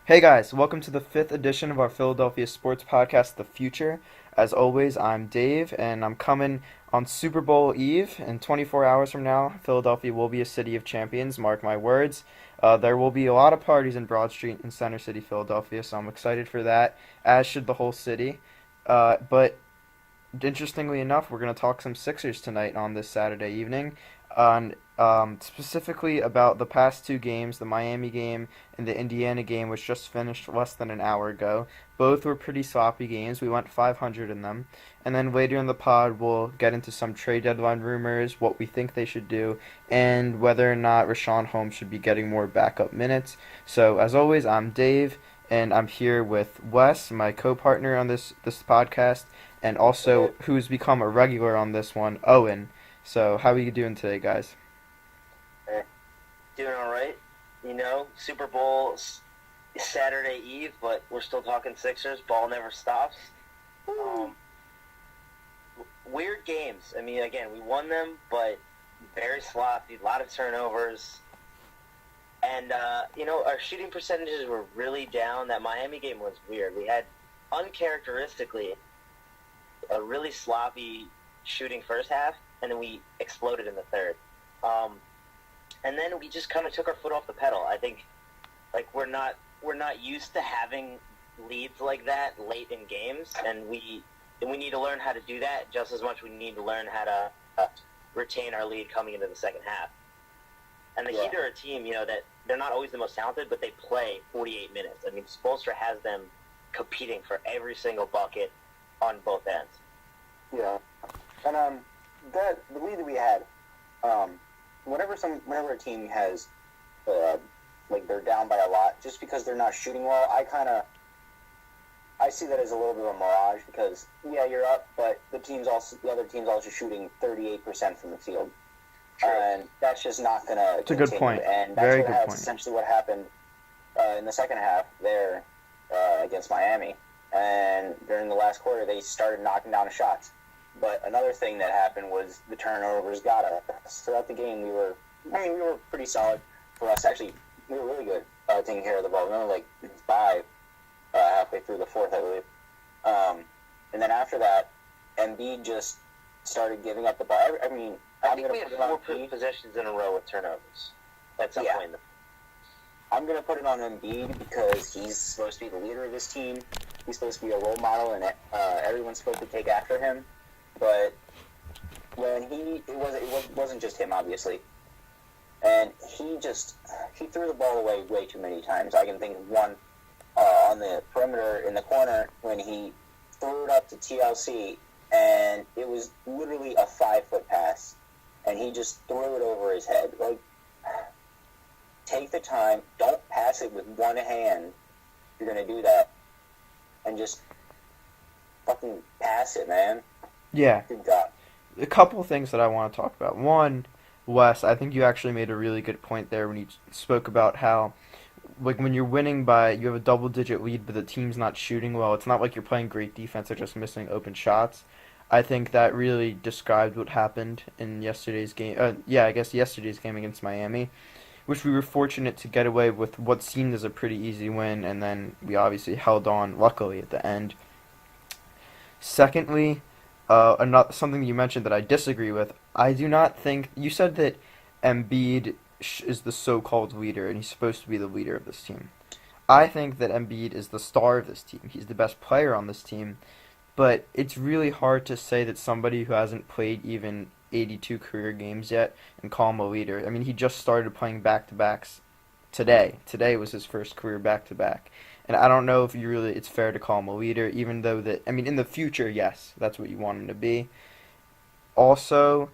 Hey guys, welcome to the fifth edition of our Philadelphia sports podcast, The Future. As always, I'm Dave, and I'm coming on Super Bowl Eve. In 24 hours from now, Philadelphia will be a city of champions, mark my words. There will be a lot of parties in Broad Street in Center City, Philadelphia, so I'm excited for that, as should the whole city. But interestingly enough, we're going to talk some Sixers tonight on this Saturday evening, on specifically about the past two games, the Miami game and the Indiana game, which just finished less than an hour ago. Both were pretty sloppy games. We went 500 in them. And then later in the pod, we'll get into some trade deadline rumors, what we think they should do, and whether or not Rashawn Holmes should be getting more backup minutes. So, as always, I'm Dave, and I'm here with Wes, my co-partner on this podcast, and also who's become a regular on this one, Owen. So, how are you doing today, guys? Hey, doing all right. Super Bowl Saturday Eve, but we're still talking Sixers. Ball never stops. Um, Weird games. I mean, again, we won them, but very sloppy. A lot of turnovers. And, our shooting percentages were really down. That Miami game was weird. We had, uncharacteristically, a really sloppy shooting first half, and then we exploded in the third. And then we just kind of took our foot off the pedal. I think, we're not used to having leads like that late in games, and we need to learn how to do that just as much. We need to learn how to retain our lead coming into the second half. And the Heat are a team, that they're not always the most talented, but they play 48 minutes. I mean, Spoelstra has them competing for every single bucket on both ends. Yeah, and the lead that we had, whenever a team has, they're down by a lot, just because they're not shooting well, I see that as a little bit of a mirage because you're up, but the other team's also shooting 38% from the field, and that's just not gonna. It's a good point. And that's Very good point. Essentially, what happened in the second half there against Miami, and during the last quarter they started knocking down the shots. But another thing that happened was the turnovers got us. Throughout the game, we were pretty solid. For us, actually, we were really good taking care of the ball. We were only 5 halfway through the fourth, I believe. And then after that, Embiid just started giving up the ball. I think we had 4 possessions in a row with turnovers at some point. I'm going to put it on Embiid because he's supposed to be the leader of this team. He's supposed to be a role model, and everyone's supposed to take after him. But when it wasn't just him, obviously. And he threw the ball away way too many times. I can think of one on the perimeter in the corner when he threw it up to TLC, and it was literally a 5-foot pass, and he just threw it over his head. Take the time, don't pass it with one hand if you're going to do that, and just fucking pass it, man. Yeah. Good God. A couple of things that I want to talk about. One, Wes, I think you actually made a really good point there when you spoke about how, when you're winning you have a double-digit lead, but the team's not shooting well. It's not like you're playing great defense or just missing open shots. I think that really described what happened in yesterday's game. Yesterday's game against Miami, which we were fortunate to get away with what seemed as a pretty easy win, and then we obviously held on, luckily, at the end. Secondly, something you mentioned that I disagree with. I do not think you said that Embiid is the so-called leader, and he's supposed to be the leader of this team. I think that Embiid is the star of this team. He's the best player on this team, but it's really hard to say that somebody who hasn't played even 82 career games yet and call him a leader. I mean, he just started playing back-to-backs today. Today was his first career back-to-back. And I don't know if it's fair to call him a leader, even though in the future, yes, that's what you want him to be. Also,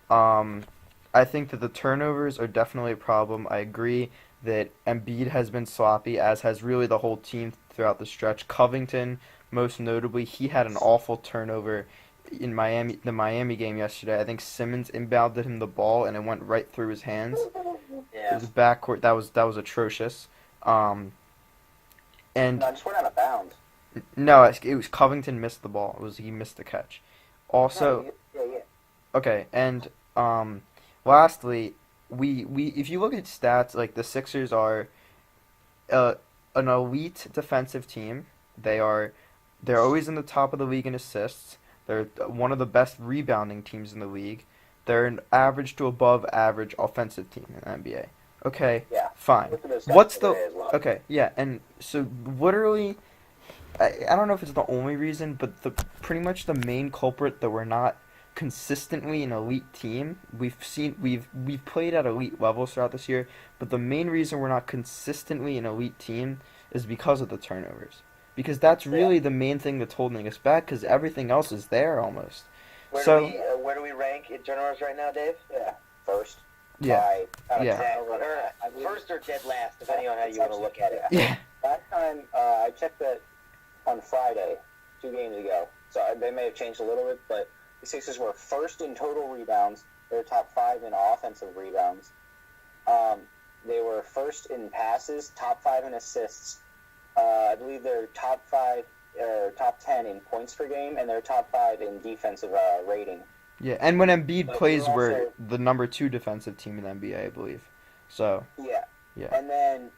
I think that the turnovers are definitely a problem. I agree that Embiid has been sloppy, as has really the whole team throughout the stretch. Covington, most notably, he had an awful turnover in the Miami game yesterday. I think Simmons inbounded him the ball, and it went right through his hands. Yeah. It was backcourt. That was atrocious. And No, just went out of bounds. No, it was Covington missed the ball. He missed the catch. Also, Yeah. okay, and lastly, we if you look at stats, like the Sixers are an elite defensive team. They are they're always in the top of the league in assists. They're one of the best rebounding teams in the league. They're an average to above average offensive team in the NBA. Okay, Yeah. fine. Look at those guys What's over the there as well. okay? Yeah, and so literally, I don't know if it's the only reason, but the pretty much the main culprit that we're not consistently an elite team. We've played at elite levels throughout this year, but the main reason we're not consistently an elite team is because of the turnovers. Because that's Yeah. really the main thing that's holding us back. Because everything else is there almost. Where So do we rank in turnovers right now, Dave? Yeah. First. yeah, By, Yeah. First or dead last, depending on how you want to look at it. yeah, Last time I checked that on Friday, 2 games ago. So they may have changed a little bit, but the Sixers were first in total rebounds. They were top 5 in offensive rebounds. They were first in passes, top 5 in assists. I believe they're top 5 or top 10 in points per game, and they're top 5 in defensive rating. yeah. And when Embiid But plays, we're we're also- the number 2 defensive team in the NBA, I believe. So Yeah. yeah, And then,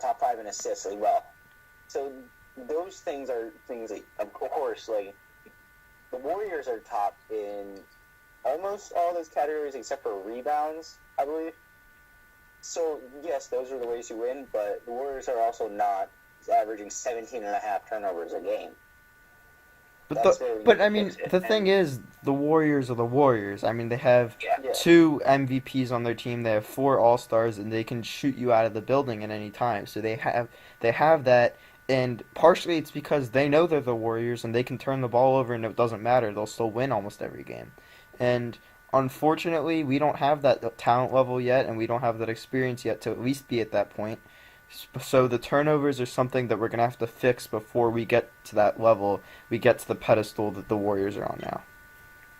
top 5 in assists as well. So those things are things that, of course, like, the Warriors are top in almost all those categories except for rebounds, I believe. So, yes, those are the ways you win, but the Warriors are also not averaging 17 and a half turnovers a game. but That's where we but need I to mean fix it. the thing is the Warriors are the Warriors. I mean they have Yeah. 2 MVPs on their team. They have 4 All Stars, and they can shoot you out of the building at any time. So they have that, and partially it's because they know they're the Warriors and they can turn the ball over and it doesn't matter. They'll still win almost every game. And unfortunately, we don't have that talent level yet, and we don't have that experience yet to at least be at that point. So the turnovers are something that we're gonna have to fix before we get to that level. We get to the pedestal that the Warriors are on now.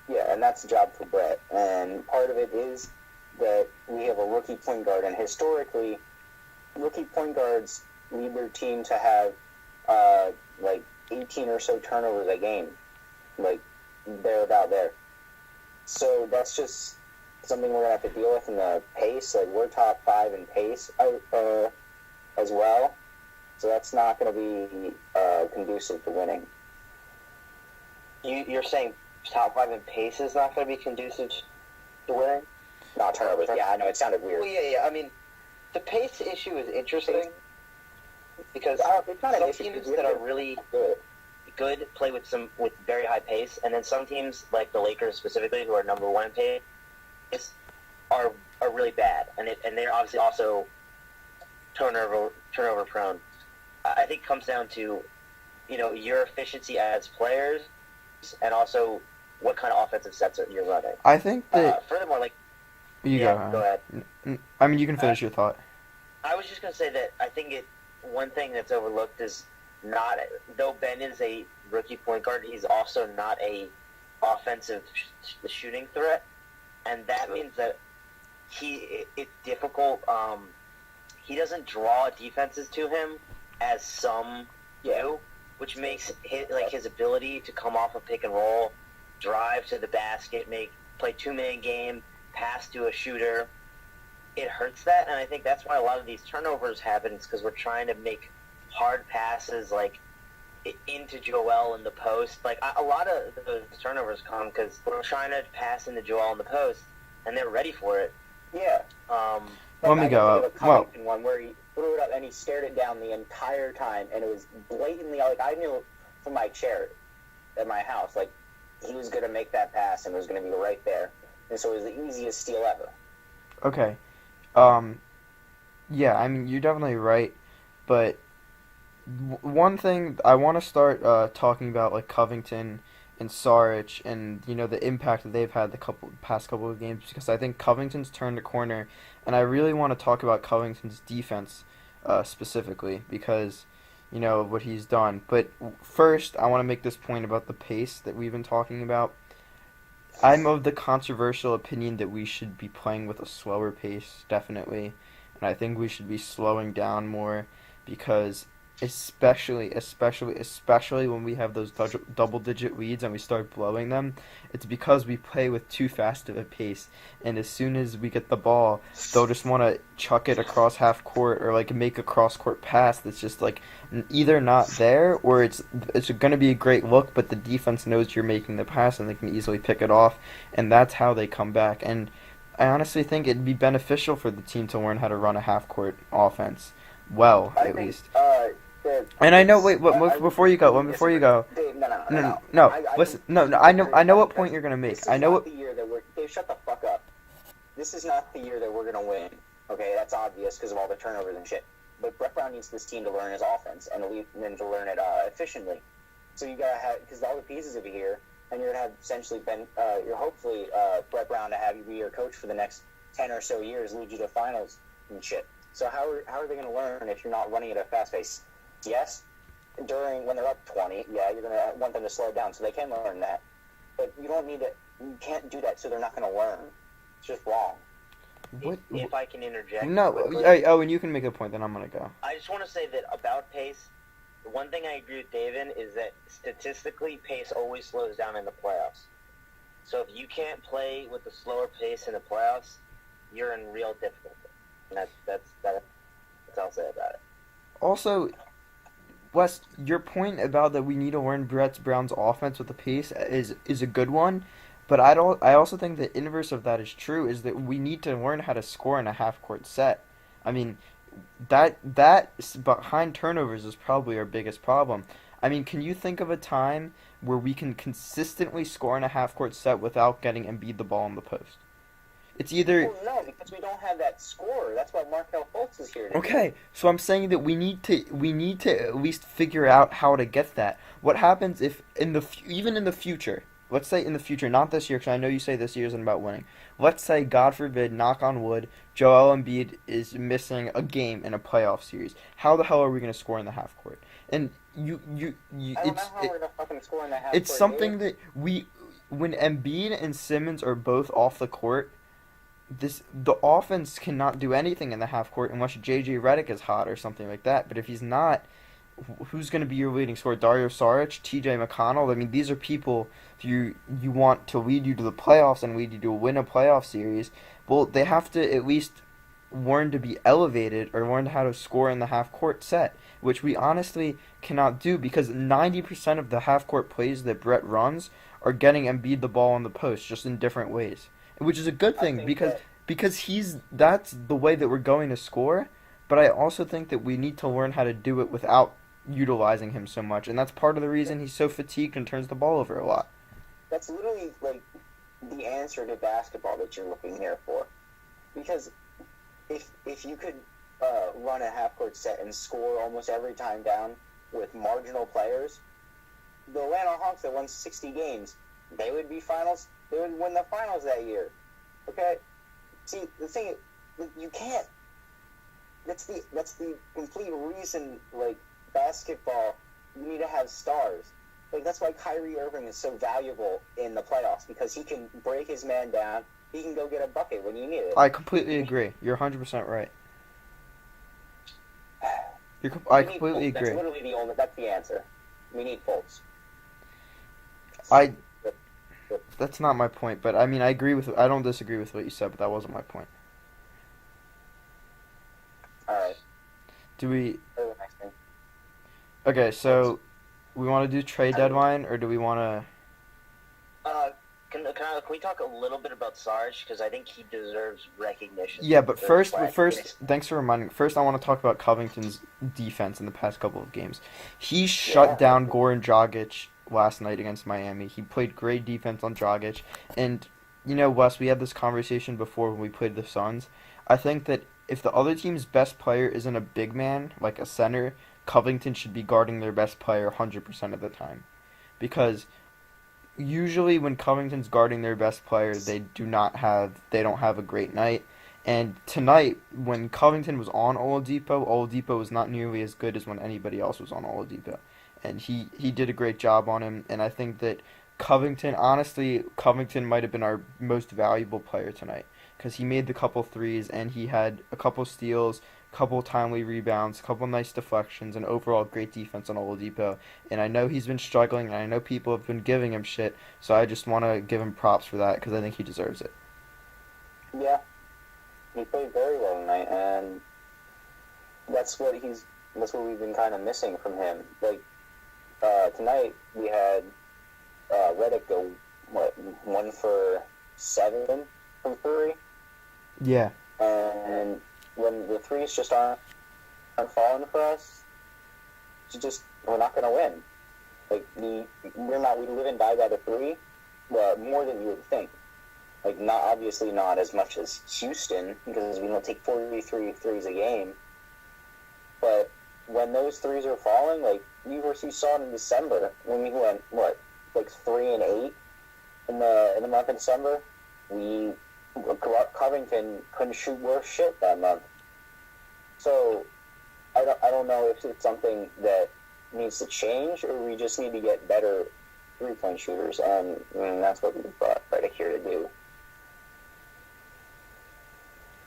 Yeah, and that's the job for Brett. And part of it is that we have a rookie point guard, and historically, rookie point guards lead their team to have like 18 or so turnovers a game, like they're about there. So that's just something we're gonna have to deal with in the pace. Like we're top 5 in pace as well, so that's not going to be conducive to winning. You're saying top 5 in pace is not going to be conducive to winning? Not turnovers. Yeah, I know it sounded weird. Well, yeah. I mean, the pace issue is interesting because It's not an some issue teams because we that have are to really do it. good play with very high pace, and then some teams like the Lakers specifically, who are number 1 in pace, are really bad, and they're obviously also turnover prone. I think it comes down to your efficiency as players, and also what kind of offensive sets you're running. I think that Furthermore, like you yeah, go. go ahead. I mean, you can finish your thought. I was just going to say that I think one thing that's overlooked is not, though Ben is a rookie point guard, he's also not a offensive shooting threat, and that means that it's difficult. He doesn't draw defenses to him as some do, which makes his ability to come off a pick and roll, drive to the basket, play 2-man game, pass to a shooter. It hurts that, and I think that's why a lot of these turnovers happen, is because we're trying to make hard passes like into Joel in the post. Like a lot of those turnovers come because we're trying to pass into Joel in the post, and they're ready for it. Yeah. Let me go up. Well, One where he threw it up and he stared it down the entire time, and it was blatantly like I knew from my chair at my house, like he was gonna make that pass and it was gonna be right there, and so it was the easiest steal ever. okay. Yeah, I mean, you're definitely right, but one thing I want to start talking about, like Covington and Saric, and the impact that they've had the past couple of games, because I think Covington's turned a corner, and I really want to talk about Covington's defense specifically because of what he's done. But first, I want to make this point about the pace that we've been talking about. I'm of the controversial opinion that we should be playing with a slower pace, definitely, and I think we should be slowing down more because especially when we have those double-digit leads and we start blowing them. It's because we play with too fast of a pace, and as soon as we get the ball, they'll just want to chuck it across half court or like make a cross court pass that's just like either not there, or it's going to be a great look, but the defense knows you're making the pass and they can easily pick it off, and that's how they come back. And I honestly think it'd be beneficial for the team to learn how to run a half court offense well, I at think least. And I know. it's Wait. Before you go. Before you go. Dave, no, no, no, no, No. no. No. I Listen. think No. No. I I know. agree I know what because point you're gonna make. this is I know not what. the year that we're. Dave, shut the fuck up. This is not the year that we're gonna win. Okay, that's obvious because of all the turnovers and shit. But Brett Brown needs this team to learn his offense and to learn it efficiently. So you gotta have because all the pieces will be here, and you're gonna have essentially you're hopefully Brett Brown to have you be your coach for the next 10 or so years, lead you to finals and shit. So how are they gonna learn if you're not running at a fast pace? Yes, when they're up 20, yeah, you're gonna want them to slow down so they can learn that. But you can't do that so they're not gonna learn. It's just wrong. What? If I can interject. No. quickly. And you can make a point. Then I'm gonna go. I just want to say that about pace, the one thing I agree with David is that statistically, pace always slows down in the playoffs. So if you can't play with a slower pace in the playoffs, you're in real difficulty. And that's what I'll say about it. Also, Wes, your point about that we need to learn Brett Brown's offense with the pace is a good one, but I also think the inverse of that is true, is that we need to learn how to score in a half court set. I mean, that behind turnovers is probably our biggest problem. I mean, can you think of a time where we can consistently score in a half court set without getting Embiid the ball in the post? It's either Well, no, because we don't have that scorer. That's why Markel Fultz is here. okay, so I'm saying that we need to at least figure out how to get that. What happens if even in the future, let's say in the future, not this year, because I know you say this year isn't about winning. Let's say, God forbid, knock on wood, Joel Embiid is missing a game in a playoff series. How the hell are we going to score in the half court? And I don't know how we're gonna fucking score in the half it's court, something Dave. that when Embiid and Simmons are both off the court, the offense cannot do anything in the half court unless JJ Redick is hot or something like that. But if he's not, who's going to be your leading scorer? Dario Saric, TJ McConnell. I mean, these are people you want to lead you to the playoffs and lead you to win a playoff series. Well, they have to at least learn to be elevated or learn how to score in the half court set, which we honestly cannot do because 90% of the half court plays that Brett runs are getting Embiid the ball on the post, just in different ways, which is a good I thing think because that that's the way that we're going to score. But I also think that we need to learn how to do it without utilizing him so much, and that's part of the reason he's so fatigued and turns the ball over a lot. that's literally like the answer to basketball that you're looking here for. Because if you could run a half court set and score almost every time down with marginal players, the Atlanta Hawks that won 60 games, they would be finals. They would win the finals that year. Okay. See, the thing you can't. That's the complete reason. Like basketball, you need to have stars. Like that's why Kyrie Irving is so valuable in the playoffs because he can break his man down. He can go get a bucket when you need it. I completely agree. You're 100% right. I completely agree. That's literally that's the answer. We need Fultz. That's not my point, but I mean, I don't disagree with what you said, but that wasn't my point. All right. Do we? Go to the next thing. Okay, so we want to do trade deadline, or do we want to? Can we talk a little bit about Sarge because I think he deserves recognition. Yeah, but first, Yes. thanks for reminding. First, I want to talk about Covington's defense in the past couple of games. He shut down Goran Dragic last night against Miami. He played great defense on Dragic, and you know, Wes, we had this conversation before when we played the Suns. I think that if the other team's best player isn't a big man, like a center, Covington should be guarding their best player 100% of the time, because usually when Covington's guarding their best player, they don't have a great night. And tonight, when Covington was on Oladipo was not nearly as good as when anybody else was on Oladipo. And he did a great job on him. And I think that Covington might have been our most valuable player tonight because he made the couple threes and he had a couple steals, couple timely rebounds, couple nice deflections, and overall great defense on Oladipo. And I know he's been struggling, and I know people have been giving him shit, so I just want to give him props for that because I think he deserves it. Yeah, he played very well tonight, and that's what we've been kind of missing from him. Like tonight, we had Redick go 1 for 7 from three, Yeah. and when the threes just aren't falling for us, we're not gonna win. Like we live and die by the three, but more than you would think. Like not obviously not as much as Houston because we don't take 43 threes a game, but when those threes are falling, like you saw it in December when we went 3-8 in the month of December, Covington couldn't shoot worth shit that month. So I don't know if it's something that needs to change or we just need to get better 3-point shooters, and that's what we brought Redick here to do.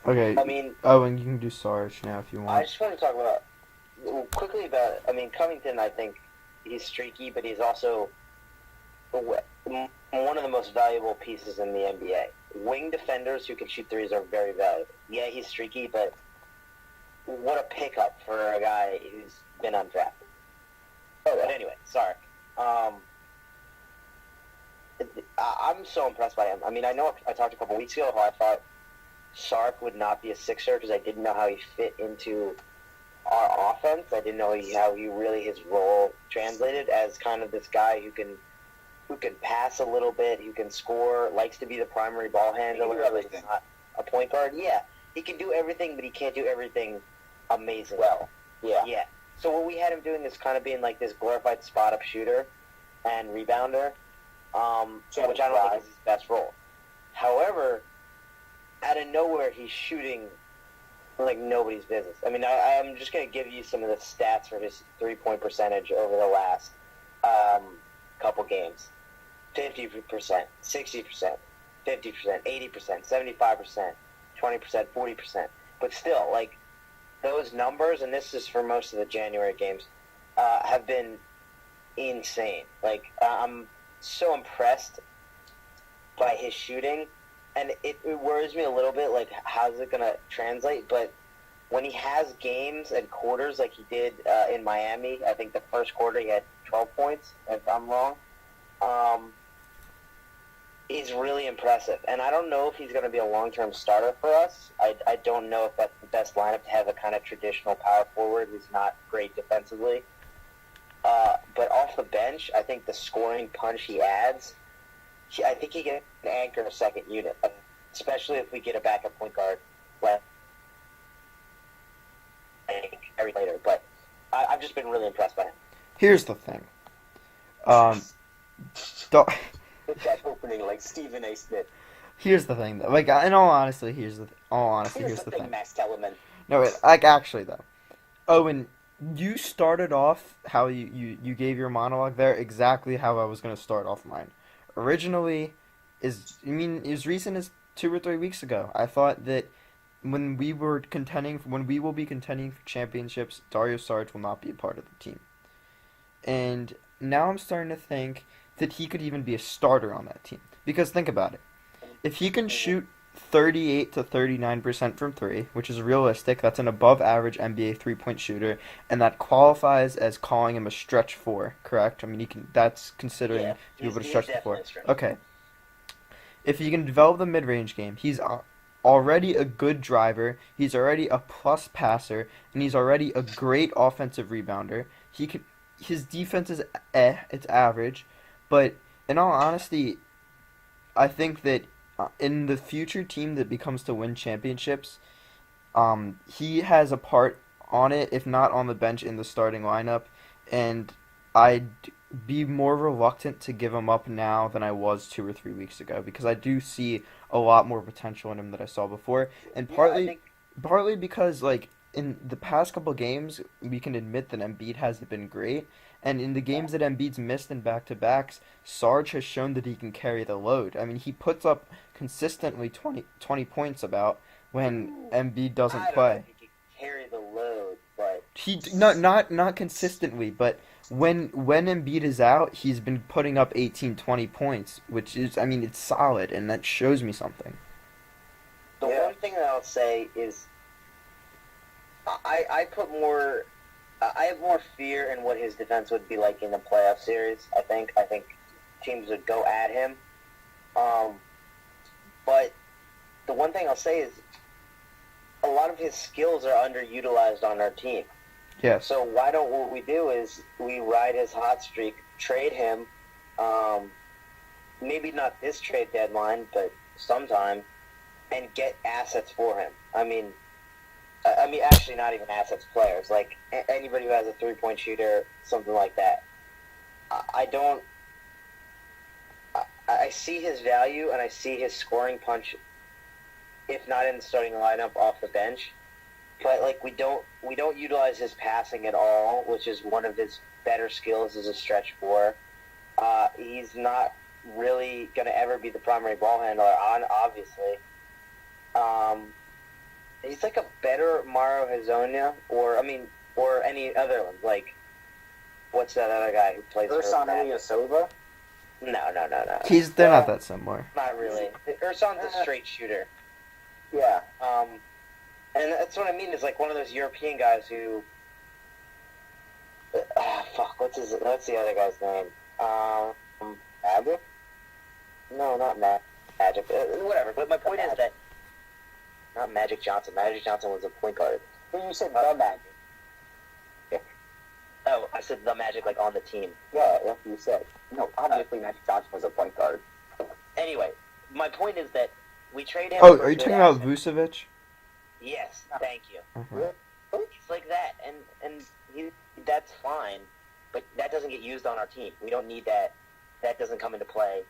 Okay. I mean, and you can do Sarge now if you I want. just want to talk quickly about. I mean, Covington. I think he's streaky, but he's also one of the most valuable pieces in the NBA. Wing defenders who can shoot threes are very valuable. Yeah, he's streaky, but what a pickup for a guy who's been undrafted. Oh, but anyway, sorry. I'm so impressed by him. I mean, I know I talked a couple weeks ago how I thought Sark would not be a Sixer because I didn't know how he fit into our offense. I didn't know how his role translated as kind of this guy who can pass a little bit, who can score, likes to be the primary ball handler. Like not a point guard. Yeah, he can do everything, but he can't do everything amazing. Well, yeah. Yeah. So what we had him doing is kind of being like this glorified spot-up shooter and rebounder, which I don't think is his best role. However, out of nowhere, he's shooting like nobody's business. I mean, I'm just going to give you some of the stats for his three-point percentage over the last couple games. 50%, 60%, 50%, 80%, 75%, 20%, 40%. But still, like, those numbers, and this is for most of the January games, have been insane. Like, I'm so impressed by his shooting, and it worries me a little bit, like, how's it going to translate? But when he has games and quarters like he did in Miami, I think the first quarter he had 12 points, if I'm wrong, he's really impressive. And I don't know if he's going to be a long-term starter for us. I don't know if that's the best lineup to have a kind of traditional power forward who's not great defensively. But off the bench, I think the scoring punch he adds, I think he can anchor a second unit, especially if we get a backup point guard every later. But I've just been really impressed by him. Here's the thing. Hit that opening like Stephen A. Smith. Here's the thing, though. Like, in all honesty, here's the thing. Max Kellerman. No, wait, like, actually, though. Owen, you started off how you gave your monologue there exactly how I was going to start off mine. Originally, as recent as 2 or 3 weeks ago, I thought that when we will be contending for championships, Dario Saric will not be a part of the team. And now I'm starting to think that he could even be a starter on that team. Because think about it. If he can shoot 38 to 39% from three, which is realistic, that's an above average NBA 3-point shooter, and that qualifies as calling him a stretch four, correct? I mean, that's considering to be able to stretch the floor. Okay. If he can develop the mid-range game, he's already a good driver, he's already a plus passer, and he's already a great offensive rebounder. His defense is it's average, but in all honesty, I think that in the future team that becomes to win championships, he has a part on it, if not on the bench in the starting lineup, and I'd be more reluctant to give him up now than I was 2 or 3 weeks ago, because I do see a lot more potential in him than I saw before, and partly because, like, in the past couple games, we can admit that Embiid hasn't been great, and in the games that Embiid's missed in back-to-backs, Sarge has shown that he can carry the load. I mean, he puts up consistently 20 points about when Embiid doesn't play. I don't know if he can carry the load, but Not consistently, but when Embiid is out, he's been putting up 18, 20 points, which is, I mean, it's solid, and that shows me something. the one thing that I'll say is I put more. I have more fear in what his defense would be like in a playoff series. I think teams would go at him. But the one thing I'll say is a lot of his skills are underutilized on our team. Yes. So why don't what we do is we ride his hot streak, trade him, maybe not this trade deadline, but sometime, and get assets for him. I mean, actually, not even assets, players. Like anybody who has a 3-point shooter, something like that. I see his value and I see his scoring punch, if not in the starting lineup, off the bench. But like we don't utilize his passing at all, which is one of his better skills as a stretch four. He's not really going to ever be the primary ball handler, obviously. He's like a better Mario Hezonja, or any other one. Like, what's that other guy who plays for Ersan Ilyasova? No. They're not that similar. Not really. Ersan's a straight shooter. Yeah. And that's what I mean, is like one of those European guys who... what's the other guy's name? Magic? No, not Magic. Whatever, but my point is that... Not Magic Johnson. Magic Johnson was a point guard. Well, you said the Magic. Oh, I said the Magic, like, on the team. Yeah, that's what you said. No, obviously Magic Johnson was a point guard. Anyway, my point is that we trade him... Oh, for are you good talking about assets. Vucevic? Yes, thank you. Uh-huh. He's like that, and that's fine, but that doesn't get used on our team. We don't need that. That doesn't come into play.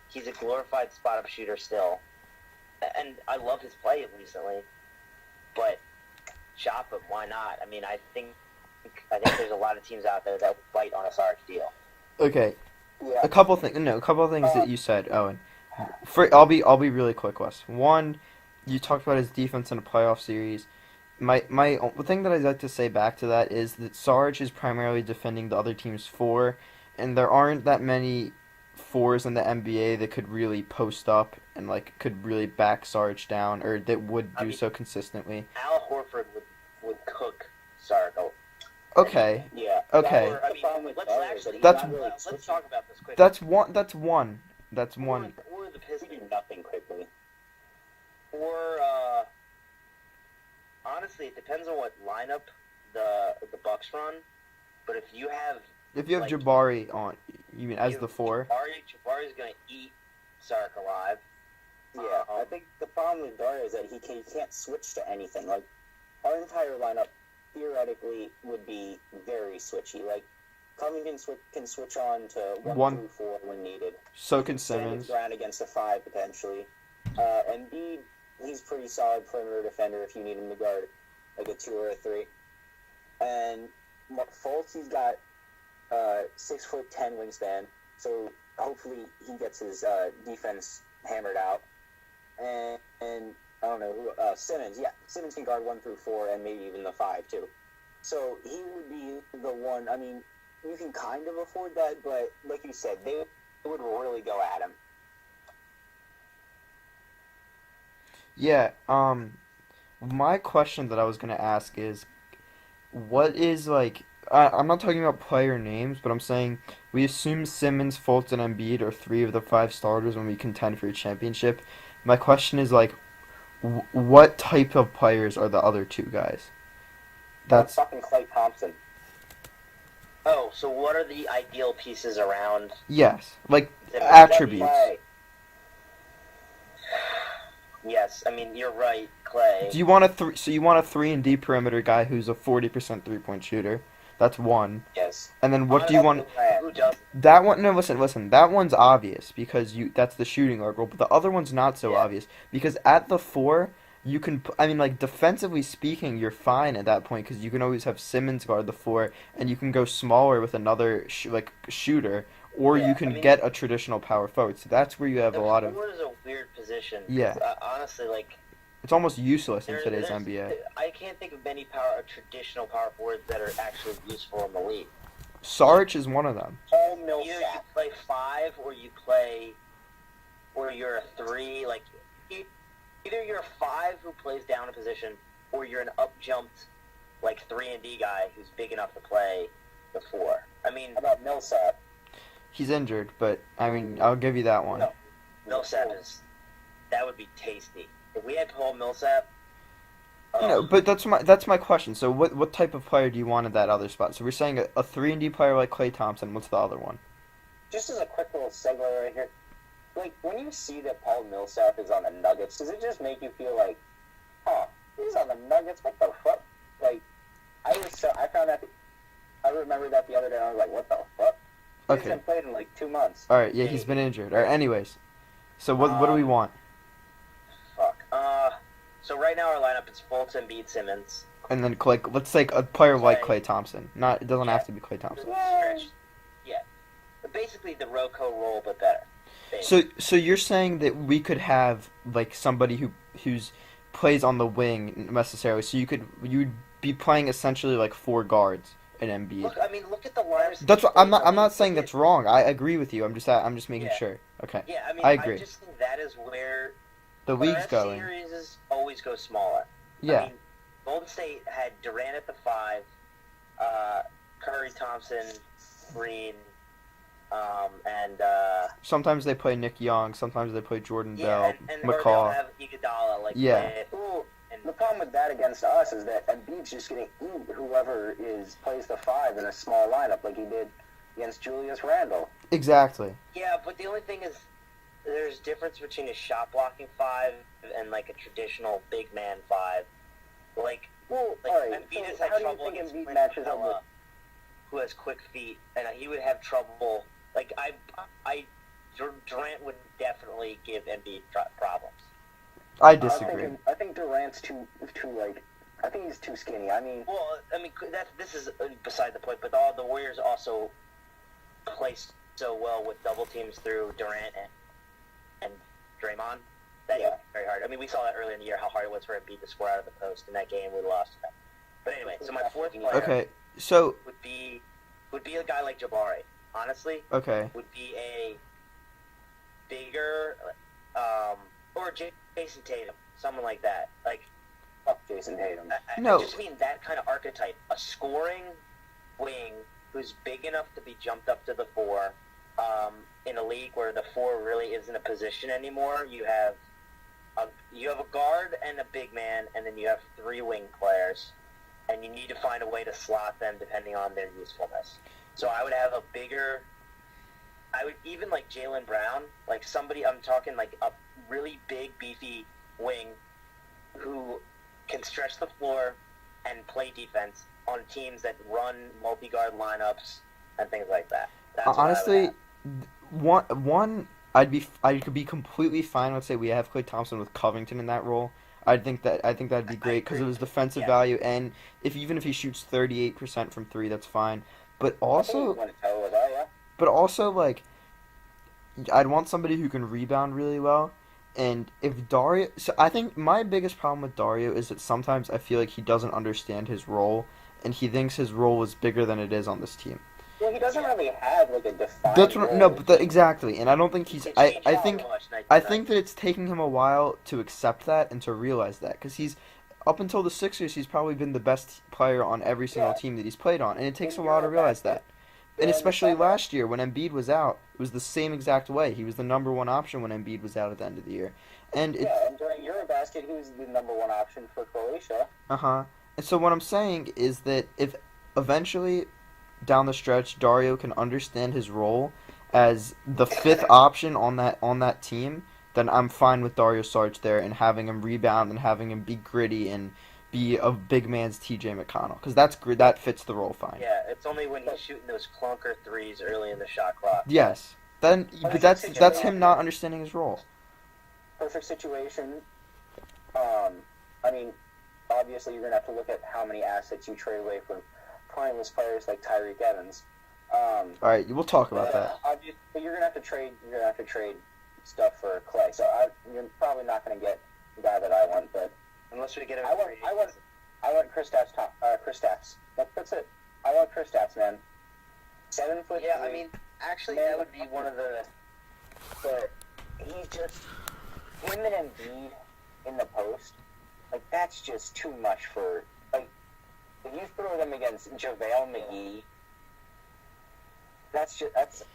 He's a glorified spot-up shooter still, and I love his play recently, but shop him, why not? I mean, I think there's a lot of teams out there that would bite on a Sarge deal. Okay. Yeah. A couple things that you said, Owen. I'll be really quick, Wes. One, you talked about his defense in a playoff series. The thing that I'd like to say back to that is that Sarge is primarily defending the other team's four, and there aren't that many fours in the NBA that could really post up and like could really back Sarge down, or that would do so consistently. Al Horford would cook Sarge. Okay. Yeah. Okay. Let's talk about this quickly. That's one. Or the Pistons. We do nothing quickly. Or honestly, it depends on what lineup the Bucks run. But if you have like, Jabari on, you mean as the four? Jabari's gonna eat Sark alive. Yeah, I think the problem with Dario is that he can't switch to anything. Like, our entire lineup theoretically would be very switchy. Like, Covington can switch on to 1 through 4 when needed. So can Simmons. Ground against a 5 potentially. Embiid, he's pretty solid perimeter defender if you need him to guard like a 2 or a 3. And Fultz, he's got 6'10" wingspan, so hopefully he gets his defense hammered out. And I don't know who Simmons. Yeah, Simmons can guard 1 through 4 and maybe even the 5 too. So he would be the one. I mean, you can kind of afford that, but like you said, they would really go at him. Yeah. My question that I was gonna ask is, what is like? I'm not talking about player names, but I'm saying we assume Simmons, Fultz, and Embiid are 3 of the 5 starters when we contend for a championship. My question is like, what type of players are the other 2 guys? That's fucking Klay Thompson. Oh, so what are the ideal pieces around? Yes, like Simmons? attributes. Yes, I mean you're right, Clay. Do you want a So you want a 3-and-D perimeter guy who's a 40% 3-point shooter? That's one. Yes. And then what do you want? Who doesn't? That one, no, listen. That one's obvious because that's the shooting arc role, but the other one's not so obvious because at the 4, you can. I mean, like defensively speaking, you're fine at that point because you can always have Simmons guard the 4, and you can go smaller with another shooter, or you can get a traditional power forward. So that's where you have a lot of. The 4 is a weird position. Yeah. Honestly, like It's almost useless in There, today's there's, NBA. I can't think of many traditional power forwards that are actually useful in the league. Sarge is one of them. Paul Either you Millsap. play five or you play, or you're a three. Like either you're a five who plays down a position, or you're an up jumped like 3-and-D guy who's big enough to play the four. I mean, How about Millsap? He's injured, but I mean, I'll give you that one. No. Millsap that would be tasty. If we had Paul Millsap, No, but that's my question. So what type of player do you want at that other spot? So we're saying a 3-and-D player like Klay Thompson. What's the other one? Just as a quick little segue right here, like when you see that Paul Millsap is on the Nuggets, does it just make you feel like, huh, he's on the Nuggets? What the fuck? Like, I found that, I remember that the other day. And I was like, what the fuck? He Okay. hasn't played in like 2 months. All right. Yeah, he's been injured. All right. Anyways, so what do we want? fuck. So right now our lineup is Fulton, Embiid, Simmons. And then let's take a player like Klay. Klay Thompson. It doesn't have to be Klay Thompson. Stretch. Yeah. But basically the Rocco role, but better. Basically. So you're saying that we could have like somebody who's plays on the wing necessarily. So you'd be playing essentially like 4 guards in Embiid. Look at the lineup. That's what I'm not saying that's wrong. I agree with you. I'm just making Yeah. sure. Okay. Yeah, I agree. I just think that is where The our league's going. series always go smaller. Yeah. I mean, Golden State had Durant at the 5, Curry, Thompson, Green, and Sometimes they play Nick Young. Sometimes they play Jordan yeah, Bell, and or they'll McCaw. have Iguodala Yeah. and The problem with that against us is that Embiid's just going to eat whoever plays the 5 in a small lineup like he did against Julius Randle. Exactly. yeah, but the only thing is there's difference between a shot blocking 5 and like a traditional big man 5. Like Well, Like, all right. Embiid has So had how do you trouble think against Embiid Clint matches up with? Capella, who has quick feet, and he would have trouble. Like Durant would definitely give Embiid problems. I disagree. I think Durant's too like. I think he's too skinny. I mean, Well, this is beside the point. But the Warriors also play so well with double teams through Durant and Draymond. That Yeah. very hard. I mean, we saw that earlier in the year how hard it was for Embiid to score out of the post in that game. We lost. But anyway, so my fourth player Okay. So would be a guy like Jabari. Honestly, okay. would be a bigger or Jason Tatum, someone like that. Like fuck Jason Tatum. No. I just mean that kind of archetype, a scoring wing who's big enough to be jumped up to the 4. In a league where the 4 really isn't a position anymore, you have a guard and a big man, and then you have 3 wing players, and you need to find a way to slot them depending on their usefulness. So I would have I would even like Jaylen Brown, like somebody, I'm talking like a really big, beefy wing who can stretch the floor and play defense on teams that run multi-guard lineups and things like that. That's what I would Honestly, have. I could be completely fine with say we have Klay Thompson with Covington in that role. I think that'd be great because of his defensive Yeah. value, and even if he shoots 38% from 3, that's fine. But also like I'd want somebody who can rebound really well. And if Dario, so I think my biggest problem with Dario is that sometimes I feel like he doesn't understand his role, and he thinks his role is bigger than it is on this team. Well, he doesn't really have like a defined. That's what, role. no, but exactly, and I don't think he's. It I changed so think much night to I night. think that it's taking him a while to accept that and to realize that because he's up until the Sixers, he's probably been the best player on every single Yeah. team that he's played on, and it takes a And while to you're a realize basket. that. And Yeah, especially and last year when Embiid was out, it was the same exact way. He was the number 1 option when Embiid was out at the end of the year, and it. Yeah, and during Eurobasket, he was the number 1 option for Croatia. Uh-huh. And so what I'm saying is that if eventually down the stretch Dario can understand his role as the 5th option on that team, then I'm fine with Dario Saric there and having him rebound and having him be gritty and be a big man's TJ McConnell because that fits the role fine. Yeah, it's only when he's shooting those clunker threes early in the shot clock. Yes. Then But but it's that's a him not understanding his role. Perfect situation. I mean, obviously you're gonna have to look at how many assets you trade away from pointless players like Tyreek Evans. All right, we'll talk about that. But you're gonna have to trade. You're gonna have to trade stuff for Clay. So you're probably not gonna get guy that I want, but unless we get him. I want Kristaps. That's it. I want Kristaps, man. 7 foot. Yeah, 3. I mean, actually, Man, that would be one of the. But he just him and Embiid in the post, like that's just too much for like if you throw them against JaVale McGee. That's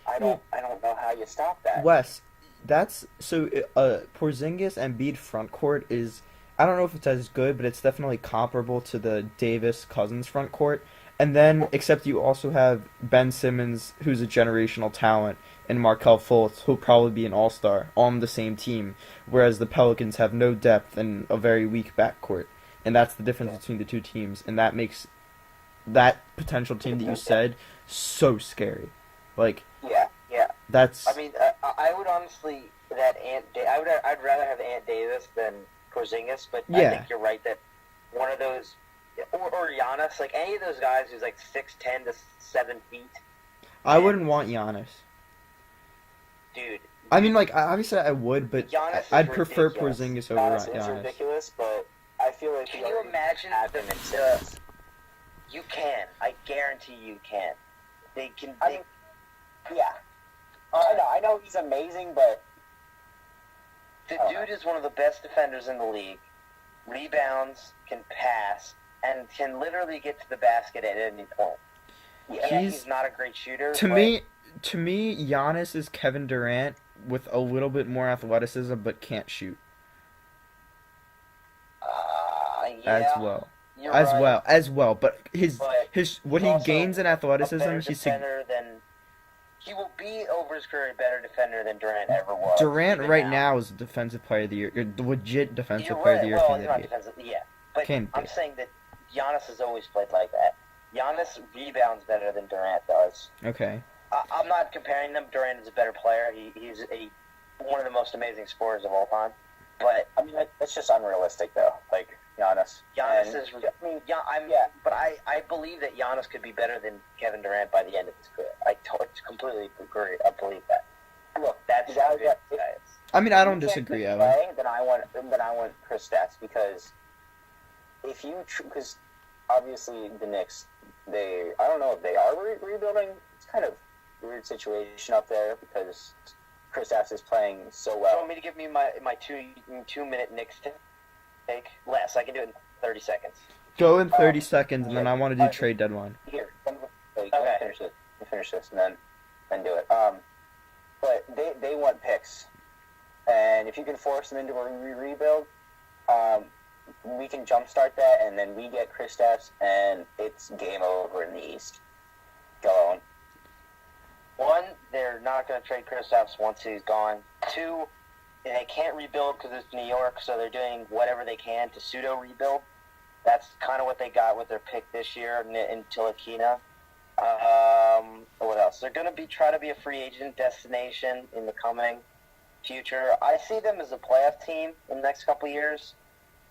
I don't know how you stop that. Wes, that's so. Porzingis and Embiid front court is. I don't know if it's as good, but it's definitely comparable to the Davis Cousins front court. And then, except you also have Ben Simmons, who's a generational talent, and Markelle Fultz, who'll probably be an all-star, on the same team. Whereas the Pelicans have no depth and a very weak backcourt. And that's the difference between the two teams. And that makes that potential team that you said so scary. Like, yeah. that's... I mean, I would honestly I'd rather have Ant Davis than Porzingis, but I think you're right that one of those, or Giannis, like any of those guys who's like 6'10" to 7 feet. I wouldn't want Giannis. Dude. I mean, like, obviously I would, but I'd prefer ridiculous. Porzingis over Giannis is Giannis. ridiculous, but I feel like can you imagine you can. I guarantee you can. They can. Yeah. I know he's amazing, but the dude is one of the best defenders in the league. Rebounds, can pass, and can literally get to the basket at any point. Yeah, he's not a great shooter. To me, Giannis is Kevin Durant with a little bit more athleticism, but can't shoot. As well. But what he gains in athleticism, he will be over his career a better defender than Durant ever was. Durant now is the defensive player of the year. You're the legit defensive player of the year. Well, not defensive, yeah. But I'm saying that Giannis has always played like that. Giannis rebounds better than Durant does. Okay. I'm not comparing them. Durant is a better player. He's one of the most amazing scorers of all time. But I mean, that's just unrealistic, though. Like Giannis. But I believe that Giannis could be better than Kevin Durant by the end of his career. I completely agree. I believe that. Look, that's how good this guy is. I mean, I don't disagree, Evan. Then I want Kristaps because because obviously the Knicks, I don't know if they are rebuilding. It's kind of a weird situation up there because Kristaps is playing so well. Do you want me to give me my 2-minute Knicks take? Less. I can do it in 30 seconds. Go in 30 seconds, and then I want to do trade deadline. Here, let me finish this, and then do it. But they want picks, and if you can force them into a rebuild, we can jumpstart that, and then we get Kristaps, and it's game over in the East. Go on. 1, they're not going to trade Kristaps once he's gone. 2, they can't rebuild because it's New York, so they're doing whatever they can to pseudo-rebuild. That's kind of what they got with their pick this year in Tilakina. What else? They're going to try to be a free agent destination in the coming future. I see them as a playoff team in the next couple of years,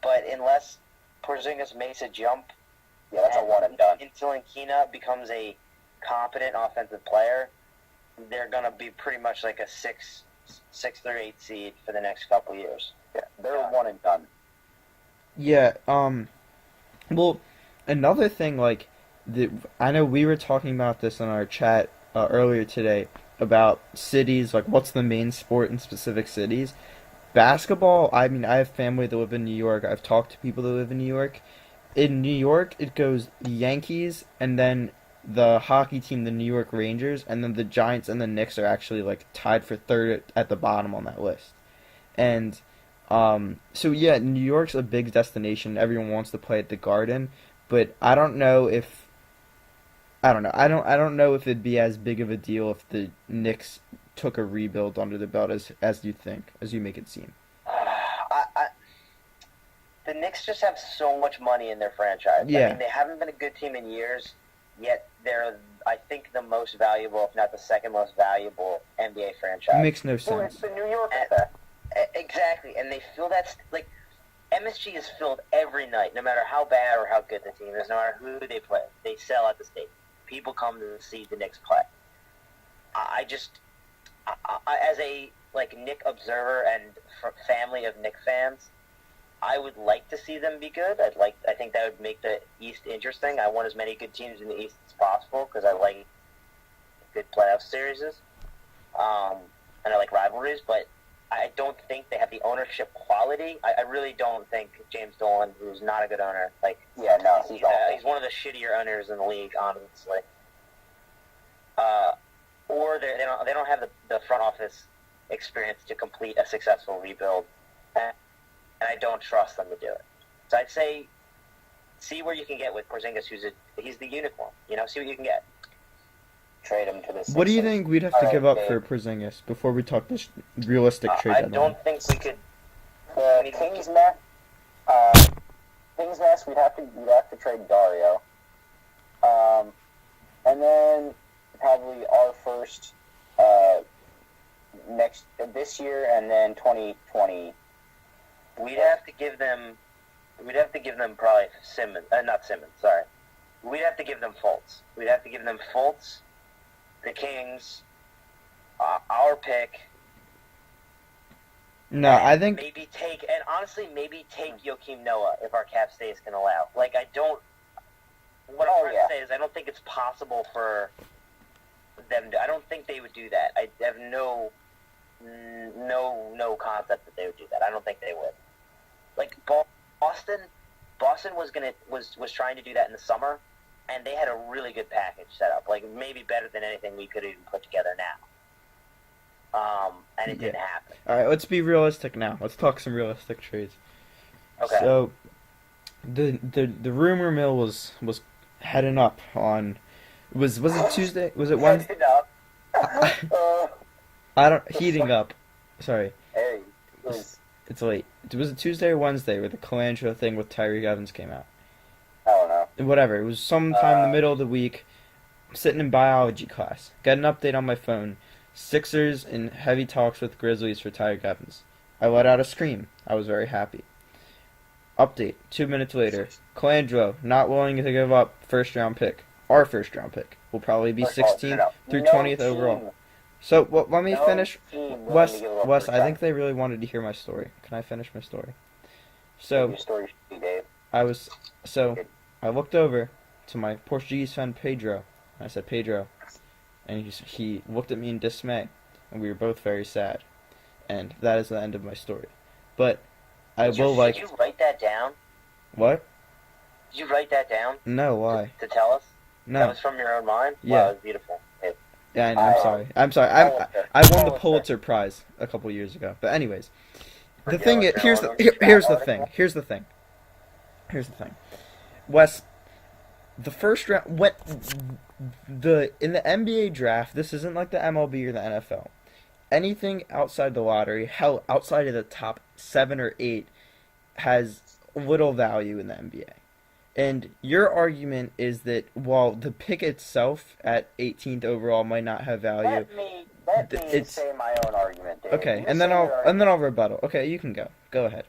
but unless Porzingis makes a jump, that's a one and done. Until Tilakina becomes a competent offensive player, they're going to be pretty much like a 6 through 8 seed for the next couple of years. Yeah, they're one and done. Yeah. Well, another thing, like, I know we were talking about this in our chat earlier today about cities, like what's the main sport in specific cities. Basketball, I mean, I have family that live in New York. I've talked to people that live in New York. In New York, it goes the Yankees, and then the hockey team, the New York Rangers, and then the Giants and the Knicks are actually like tied for third at the bottom on that list. And so yeah, New York's a big destination. Everyone wants to play at the Garden, but I don't know if I don't know if it'd be as big of a deal if the Knicks took a rebuild under the belt as you think, as you make it seem. The Knicks just have so much money in their franchise. Yeah. I mean, they haven't been a good team in years, yet they're, I think, the most valuable, if not the second most valuable NBA franchise. It makes no sense. Well, it's the New York effect. Exactly, and they feel that's, like, MSG is filled every night, no matter how bad or how good the team is, no matter who they play. They sell at the stadium. People come to see the Knicks play. I as a Knick observer and family of Knick fans, I would like to see them be good. I think that would make the East interesting. I want as many good teams in the East as possible because I like good playoff series. And I like rivalries, but I don't think they have the ownership quality. I really don't think James Dolan, who's not a good owner, he's one of the shittier owners in the league, honestly. Or they don't have the front office experience to complete a successful rebuild, and I don't trust them to do it. So I'd say, see where you can get with Porzingis, he's the unicorn. See what you can get. Trade him to the Sixers. What do you think we'd have to give up for Porzingis before we talk this realistic trade deadline? I don't think we could. Kings Nest, we'd have to trade Dario, and then probably our first this year, and then 2020. We'd have to give them probably Simmons. Not Simmons. Sorry. We'd have to give them Fultz. The Kings, our pick. No, I think maybe take Joakim Noah if our cap space can allow. What I'm trying to say is I don't think it's possible for them to. I don't think they would do that. I have no concept that they would do that. I don't think they would. Like Boston was trying to do that in the summer, and they had a really good package set up. Like maybe better than anything we could even put together now. And it didn't happen. All right, let's be realistic now. Let's talk some realistic trades. Okay. So, the rumor mill was heading up on. Was it Tuesday? Was it Wednesday? Heating up. Sorry. Hey, It's late. Was it Tuesday or Wednesday where the Colangelo thing with Tyreek Evans came out? I don't know. Whatever. It was sometime in the middle of the week. I'm sitting in biology class. Got an update on my phone. Sixers in heavy talks with Grizzlies for Tyreek Evans. I let out a scream. I was very happy. Update. 2 minutes later. Colangelo not willing to give up first-round pick. Our first-round pick will probably be 16th through 20th overall. So, let me finish. Wes, I think they really wanted to hear my story. Can I finish my story? So, Your story should be, Dave. I looked over to my Portuguese friend Pedro. I said, Pedro. And he looked at me in dismay. And we were both very sad. And that is the end of my story. But Did you write that down? What? Did you write that down? No, why? To tell us? No. That was from your own mind? Yeah. Wow, that was beautiful. Yeah, I know, I'm sorry. I won the Pulitzer Prize a couple years ago. But anyways, the thing is, here's the thing. Wes, the first round in the NBA draft, this isn't like the MLB or the NFL. Anything outside the lottery, hell, outside of the top 7 or 8, has little value in the NBA. And your argument is that while the pick itself at 18th overall might not have value, let me say my own argument, Dave. Okay, and then I'll rebuttal. Okay, you can go. Go ahead.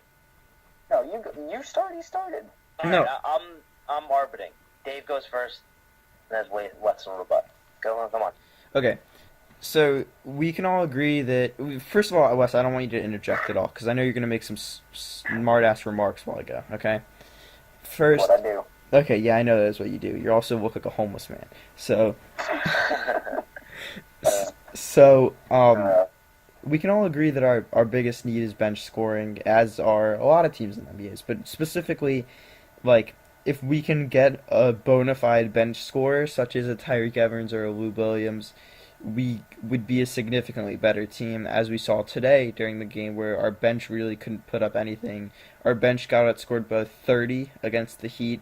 No, you started. No. Right, I'm orbiting. Dave goes first. That's Wes will rebut. Come on. Okay, so we can all agree that first of all, Wes, I don't want you to interject at all because I know you're gonna make some smart-ass remarks while I go. Okay. First. What I do. Okay, yeah, I know that is what you do. You also look like a homeless man. So. We can all agree that our biggest need is bench scoring, as are a lot of teams in the NBA. But specifically, like, if we can get a bona fide bench scorer, such as a Tyreek Evans or a Lou Williams, we would be a significantly better team, as we saw today during the game where our bench really couldn't put up anything. Our bench got outscored by 30 against the Heat.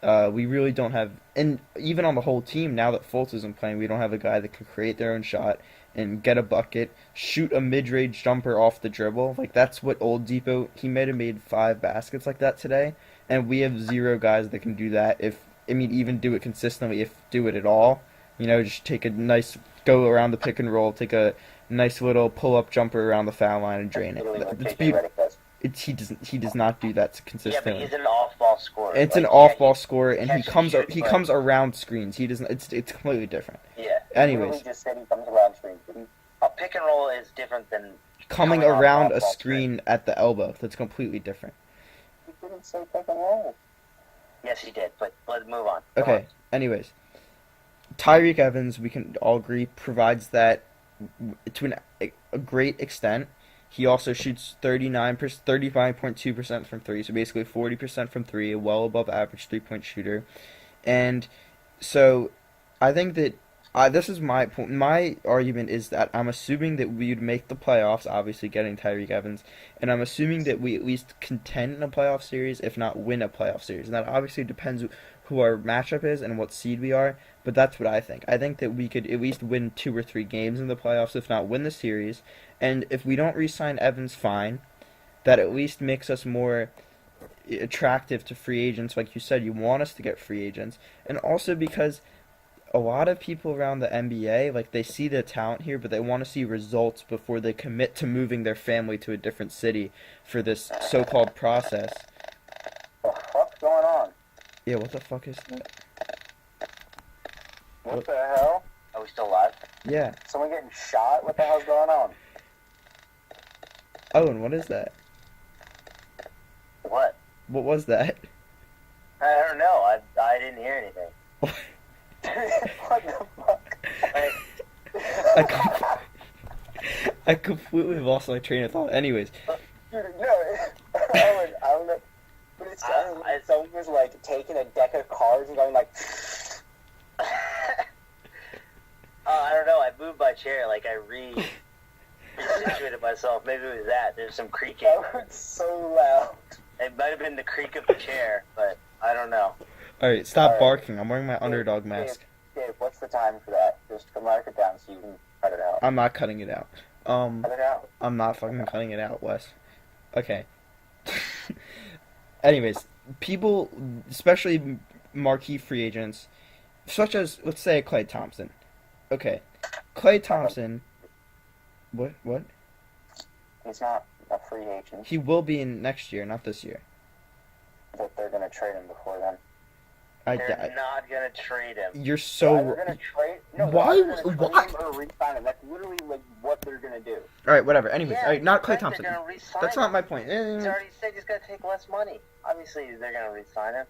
We really don't have, and even on the whole team, now that Fultz isn't playing, we don't have a guy that can create their own shot and get a bucket, shoot a mid-range jumper off the dribble. Like, that's what Old Depot, he might have made 5 baskets like that today, and we have 0 guys that can do that. Even do it consistently, if do it at all. Just take a nice, go around the pick and roll, take a nice little pull-up jumper around the foul line and drain it. He does not do that consistently. Yeah, but he's an off-ball scorer. It's an off-ball scorer, and he comes around screens. He doesn't. It's completely different. Yeah. Anyways, He just said he comes around screens. A pick and roll is different than coming around a screen at the elbow. That's completely different. didn't say pick and roll. Yes, he did, but let's move on. Come Okay. Anyways, Tyreek Evans, we can all agree, provides that to a great extent. He also shoots 35.2% from three, so basically 40% from three, a well above average 3-point shooter. And so I think that this is my point. My argument is that I'm assuming that we would make the playoffs, obviously getting Tyreek Evans, and I'm assuming that we at least contend in a playoff series, if not win a playoff series. And that obviously depends who our matchup is and what seed we are, but that's what I think. I think that we could at least win 2 or 3 games in the playoffs, if not win the series. And if we don't re-sign Evans, fine. That at least makes us more attractive to free agents. Like you said, you want us to get free agents. And also because a lot of people around the NBA, like, they see the talent here, but they want to see results before they commit to moving their family to a different city for this so-called process. What the fuck's going on? Yeah, what the fuck is that? What the hell? Are we still live? Yeah. Someone getting shot? What the hell's going on? Owen, what is that? What? What was that? I don't know. I didn't hear anything. What the fuck? I completely lost my train of thought. Anyways, Dude, no, I don't know. But it sounded like someone was like taking a deck of cards and going like. I don't know. I moved my chair. Like, I situated myself. Maybe it was that. There's some creaking. That was so loud. It might have been the creak of the chair, but I don't know. alright, stop All right. barking. I'm wearing my underdog mask. Dave, what's the time for that? Just mark it down so you can cut it out. I'm not cutting it out. Cut it out. I'm not fucking cutting it out, Wes. Okay. Anyways, people, especially marquee free agents, such as, let's say, Klay Thompson. Okay. Klay Thompson. What? He's not a free agent, He will be in next year, not this year. but they're gonna trade him before then. They're not going to trade him. You're They're so. either gonna trade. No, Why- they're either gonna trade why- him or re-sign him. That's literally like what they're gonna do. Alright, whatever. Anyways, Yeah, alright, not Klay right, Thompson. They're gonna re-sign That's him. not my point. He's already said he's going to take less money. Obviously, they're going to re-sign him.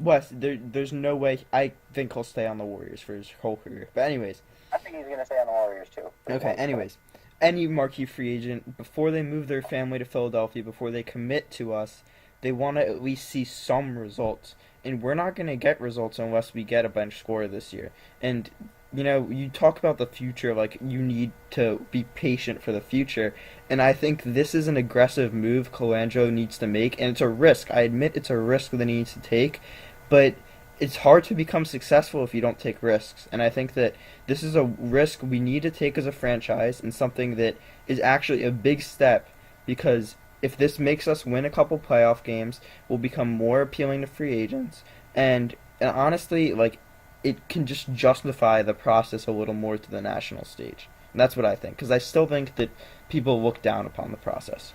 Wes, there's no way. I think he'll stay on the Warriors for his whole career. But anyways, I think he's gonna stay on the Warriors too. okay. Anyways, any marquee free agent, before they move their family to Philadelphia, before they commit to us, they want to at least see some results. And we're not going to get results unless we get a bench scorer this year. And, you know, you talk about the future, like, you need to be patient for the future. And I think this is an aggressive move Colangelo needs to make. And it's a risk. I admit it's a risk that he needs to take. But it's hard to become successful if you don't take risks. And I think that this is a risk we need to take as a franchise, and something that is actually a big step, because if this makes us win a couple playoff games, we'll become more appealing to free agents. And honestly, like, it can just justify the process a little more to the national stage. And that's what I think, because I still think that people look down upon the process.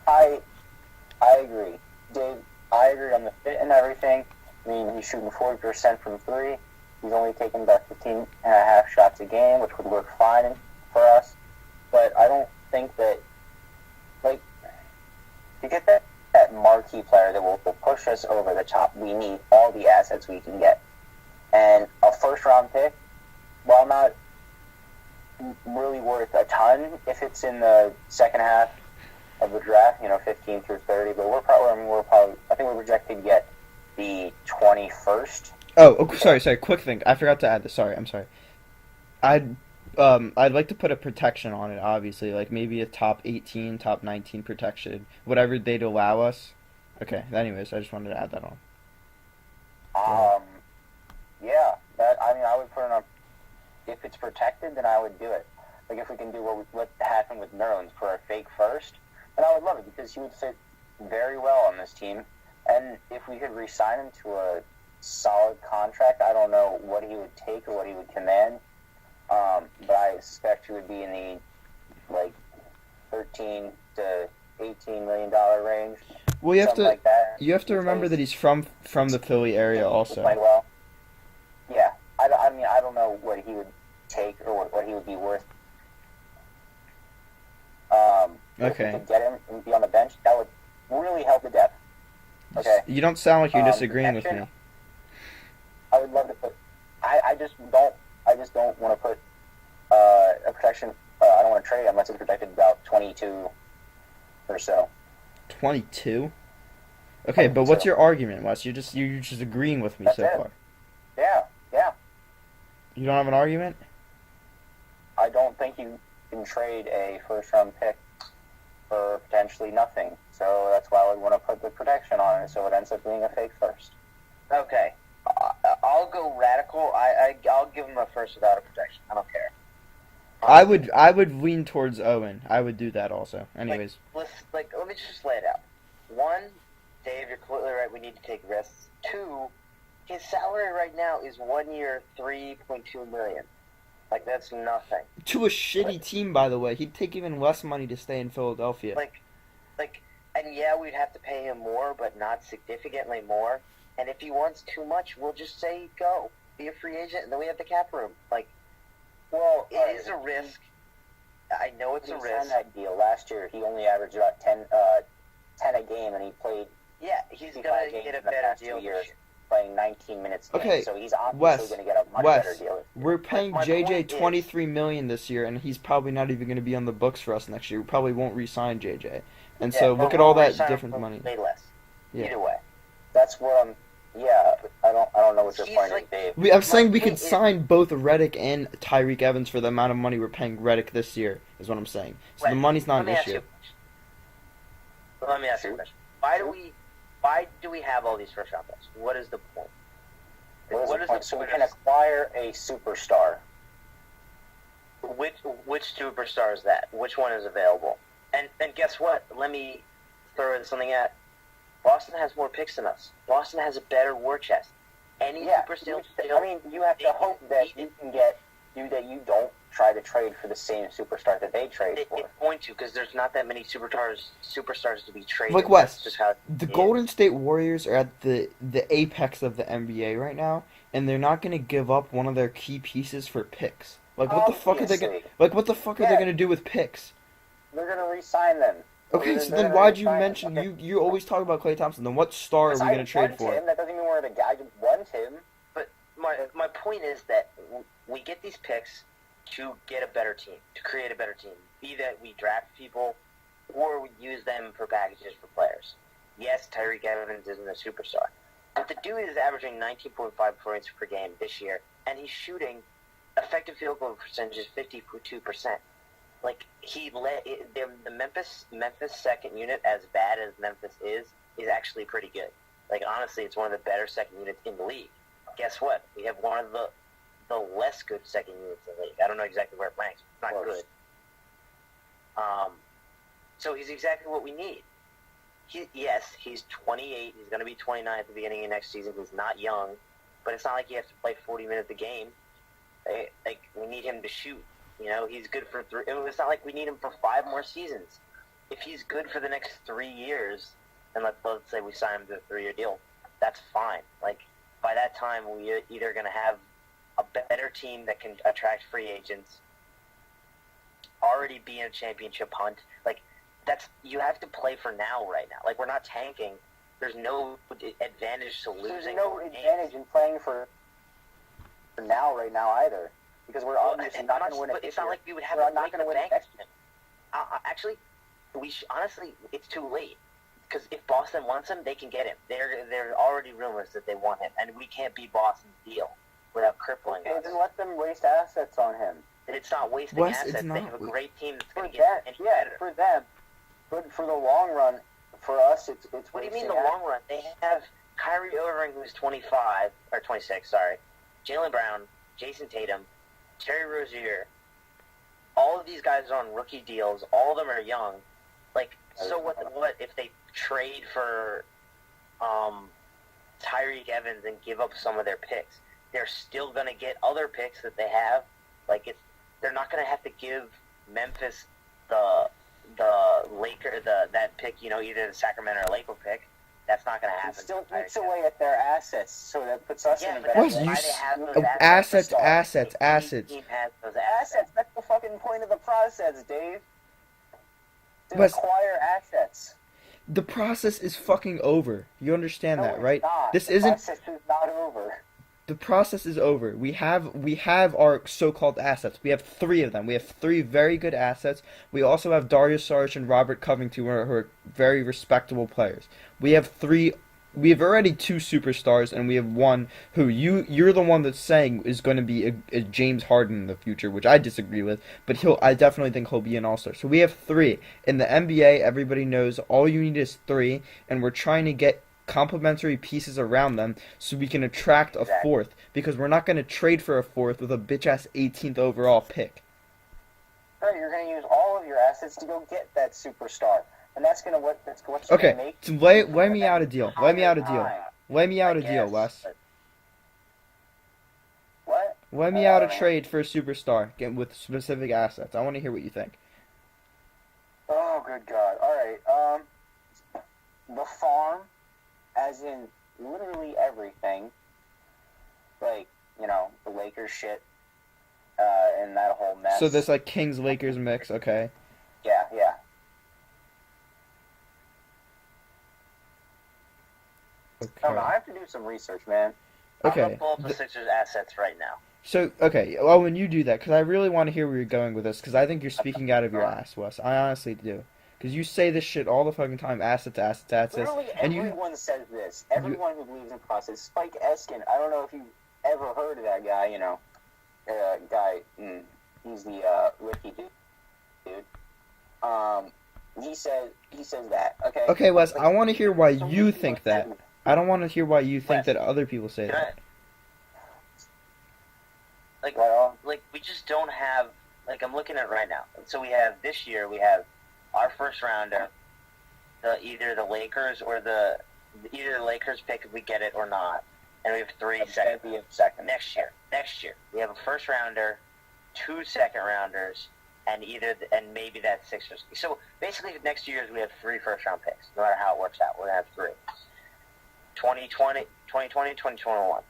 I agree, Dave. I agree on the fit and everything. I mean, he's shooting 40% from three. He's only taking about 15.5 shots a game, which would work fine for us. But I don't think that, like, to get that marquee player that will push us over the top, we need all the assets we can get. And a first-round pick, while not really worth a ton if it's in the second half of the draft, 15 through 30, but we're probably, I think we're projected to get the 21st. Oh, sorry, quick thing. I forgot to add this. Sorry, I'm sorry. I'd like to put a protection on it, obviously, like maybe a top 18, top 19 protection, whatever they'd allow us. Okay, anyways, I just wanted to add that on. Yeah, I would put it on, if it's protected, then I would do it. Like, if we can do what happened with Nerlens for a fake first, then I would love it, because he would fit very well on this team. And if we could re-sign him to a solid contract, I don't know what he would take or what he would command, but I suspect he would be in the, like, $13 to $18 million range. Well, you have to like that. you have to remember that he's from the Philly area also. Played well. Yeah, I mean, I don't know what he would take or what he would be worth. If we Okay. could get him and be on the bench, that would really help the depth. Okay. You don't sound like you're disagreeing with Protection, me. I would love to put. I just don't. I just don't want to put a protection. I don't want to trade unless it's protected about 22 or so. 22. Okay, but what's your argument, Wes? You're just agreeing with me That's so it. far. Yeah, yeah. You don't have an argument? I don't think you can trade a first round pick for potentially nothing. So that's why I would want to put the protection on it, so it ends up being a fake first. Okay. I'll go radical. I'll give him a first without a protection. I don't care. I would lean towards Owen. I would do that also. Anyways. Let me just lay it out. One, Dave, you're completely right. We need to take risks. Two, his salary right now is 1 year, $3.2 million. Like, that's nothing. To a shitty team, by the way. He'd take even less money to stay in Philadelphia. And yeah, we'd have to pay him more, but not significantly more. And if he wants too much, we'll just say go, be a free agent, and then we have the cap room. Well, it is a risk. I know it's a risk. He signed that deal last year. He only averaged about 10 a game, and he played. Yeah, he's gonna get a better deal this year. Playing 19 minutes a game, Okay, so he's obviously going to get a much better deal. We're paying JJ $23 million this year, and he's probably not even going to be on the books for us next year. We probably won't re-sign JJ, and so look at all that different money. Pay less. Yeah. Either way. That's what I'm. Yeah, I don't know what your point is, Dave. I'm saying we could sign both Reddick and Tyreek Evans for the amount of money we're paying Reddick this year. Is what I'm saying. So the money's not an issue. Let me ask you a question. Why do we have all these first round picks? What is the point? What is the point? So we can acquire a superstar. Which superstar is that? Which one is available? And guess what? Let me throw in something at. Boston has more picks than us. Boston has a better war chest. Any superstar. I mean, you have to hope that you can get that you don't try to trade for the same superstar that they trade for. It's going to, because there's not that many superstars to be traded. Like Wes, the Golden State Warriors are at the apex of the NBA right now, and they're not going to give up one of their key pieces for picks. Like what the fuck are they going? Like what the fuck are they going to do with picks? They're going to re-sign them. Okay, so then why'd you mention you always talk about Klay Thompson? Then what star are we going to trade for? Him. That doesn't mean we're the guy who want him. But my point is that we get these picks to get a better team, to create a better team. Be that we draft people or we use them for packages for players. Yes, Tyreek Evans isn't a superstar. But the dude is averaging 19.5 points per game this year, and he's shooting effective field goal percentage is 52%. Like, the Memphis second unit, as bad as Memphis is actually pretty good. Like, honestly, it's one of the better second units in the league. Guess what? We have one of the less good second units in the league. I don't know exactly where it ranks. It's not good. So he's exactly what we need. He's 28. He's going to be 29 at the beginning of next season. He's not young, but it's not like he has to play 40 minutes a game. Like, we need him to shoot. You know, he's good for 3. It's not like we need him for 5 more seasons. If he's good for the next 3 years, and let's say we sign him to a 3-year deal, that's fine. Like, by that time, we're either going to have a better team that can attract free agents, already be in a championship hunt. Like, you have to play for now right now. Like, we're not tanking. There's no advantage to losing. There's no advantage in playing for now right now either. Because we're obviously not going to win it. But it's not like we would have we're not going to win it next year. Actually, honestly, it's too late. Because if Boston wants him, they can get him. There are already rumors that they want him, and we can't beat Boston's deal without crippling us. Then let them waste assets on him. It's not wasting assets. They have a great team that's going to get any better. For them. But for the long run, for us, it's what do you mean the long run? They have Kyrie Irving, who's 25, or 26, sorry. Jaylen Brown, Jason Tatum, Terry Rozier. All of these guys are on rookie deals. All of them are young. Like, so what if they trade for Tyreek Evans and give up some of their picks? They're still going to get other picks that they have. Like, they're not going to have to give Memphis the that pick, either the Sacramento or Lakewood pick. That's not going to happen. It still eats away at their assets, so that puts us in a better position. Assets. That's the fucking point of the process, Dave. To acquire assets. The process is fucking over. You understand No, that, it's right? not. This The isn't process is not over. The process is over. We have our so-called assets. We have three of them. We have three very good assets. We also have Darius Saric and Robert Covington, who are very respectable players. We have three. We have already two superstars, and we have one who you're the one that's saying is going to be a James Harden in the future, which I disagree with. But I definitely think he'll be an all-star. So we have three in the NBA. Everybody knows all you need is three, and we're trying to get complementary pieces around them so we can attract a Exactly. fourth, because we're not going to trade for a fourth with a bitch ass 18th overall pick. Right, you're going to use all of your assets to go get that superstar, and that's what's going Okay, to make. so lay me out a deal. Lay me out a deal. Time. Lay me out I a deal, guess, Wes. but What? Lay me out a Man. trade for a superstar with specific assets. I want to hear what you think. Oh, good God! All right. The farm, as in literally everything, like the Lakers shit, and that whole mess. So this like Kings Lakers mix, okay? Yeah, yeah. I don't know. I Okay. have to do some research, man. I'm gonna Okay. pull up the Sixers assets right now. So, okay, well, when you do that, because I really want to hear where you're going with this, because I think you're speaking out of your ass, Wes. I honestly do. Because you say this shit all the fucking time, assets, assets, assets. Literally And you, everyone says this. Everyone who believes in process. Spike Eskin. I don't know if you've ever heard of that guy. He's the Ricky dude. He says that. Okay. okay, Wes, I want to hear why So you many think people that. said- I don't want to hear why you think Wes, that other people say Can I, that. Well, like we just don't have, like I'm looking at it right now. So we have this year we have our first rounder, either the Lakers or either the Lakers pick if we get it or not, and we have three second. be a second. Next year we have a first rounder, two second rounders, and maybe that Sixers. So basically next year we have three first round picks. No matter how it works out, we're gonna have three. 2020, 2021,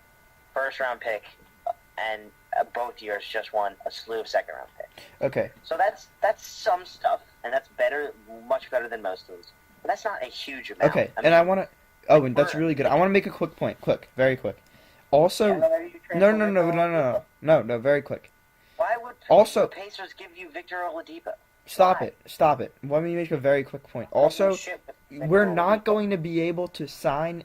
first round pick, and both years just won a slew of second round picks. Okay, So that's some stuff, and that's better, much better than most teams. But that's not a huge amount. okay, I and I mean, want to. Oh, and that's really good. I want to make a quick point. Very quick. Also, no, very quick. why would Also- the Pacers give you Victor Oladipo? Stop Why? it. Stop it. Let me make a very quick point. Also, we're not going to be able to sign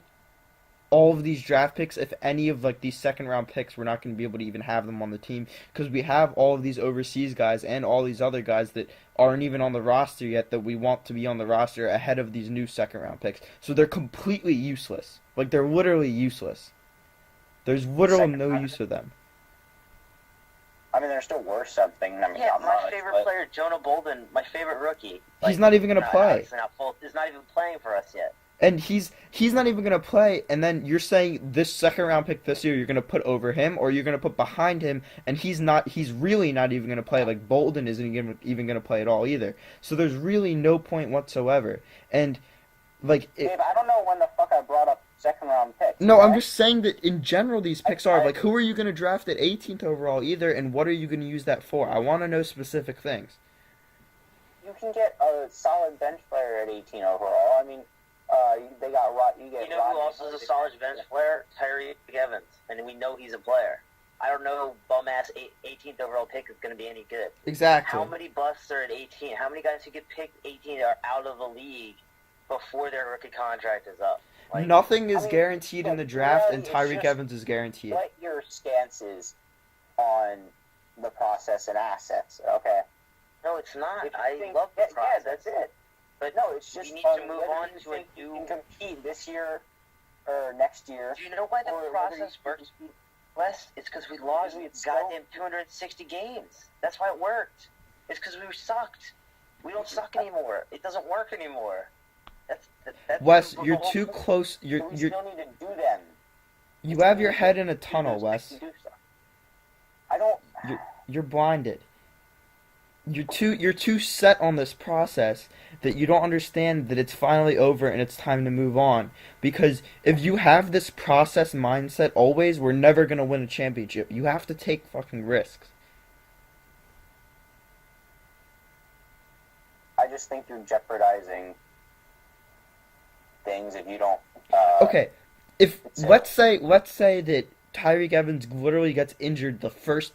all of these draft picks if any of like these second round picks we're not going to be able to even have them on the team, because we have all of these overseas guys and all these other guys that aren't even on the roster yet that we want to be on the roster ahead of these new second round picks. So they're completely useless. Like they're literally useless. There's literally Second no round. use for them. I mean, they're still worth something. I mean, Yeah, not my much, favorite but- player, Jonah Bolden, my favorite rookie. He's not even going to play. Obviously not full. Is not even playing for us yet. And he's not even going to play, and then you're saying this second round pick this year you're going to put over him, or you're going to put behind him, and he's really not even going to play. Like Bolden isn't even going to play at all either. So there's really no point whatsoever. And like Dave, I don't know when the fuck I brought up second round picks. no, I'm okay? just saying that in general these picks are like, who are you going to draft at 18th overall either, and what are you going to use that for? I want to know specific things. You can get a solid bench player at 18 overall. I mean, they got you get. You know who else is a solid bench player? Tyreek Evans, and we know he's a player. I don't know bum ass 18th overall pick is going to be any good. Exactly. How many busts are at 18? How many guys who get picked 18 are out of the league before their rookie contract is up? Like, Nothing is I mean, guaranteed in the look, draft, really, and it's Tyreek just Evans is guaranteed. What your stance is on the process and assets, okay? no, it's not. If you I think- love the yeah, process. that's it. But No, it's just we need to move whether on you to a think you new. can compete this year or next year. Do you know why the or whether process you works, Wes? It's because we lost It's goddamn 260 games. That's why it worked. It's because we sucked. We don't suck anymore. It doesn't work anymore. That's Wes, the you're whole- too close. So we You still need to do them. you have your head in a tunnel, Do Wes. stuff. I don't. You're blinded. You're too set on this process that you don't understand that it's finally over and it's time to move on. Because if you have this process mindset always, we're never gonna win a championship. You have to take fucking risks. I just think you're jeopardizing things if you don't. Okay, if It's a, let's say that Tyreek Evans literally gets injured the first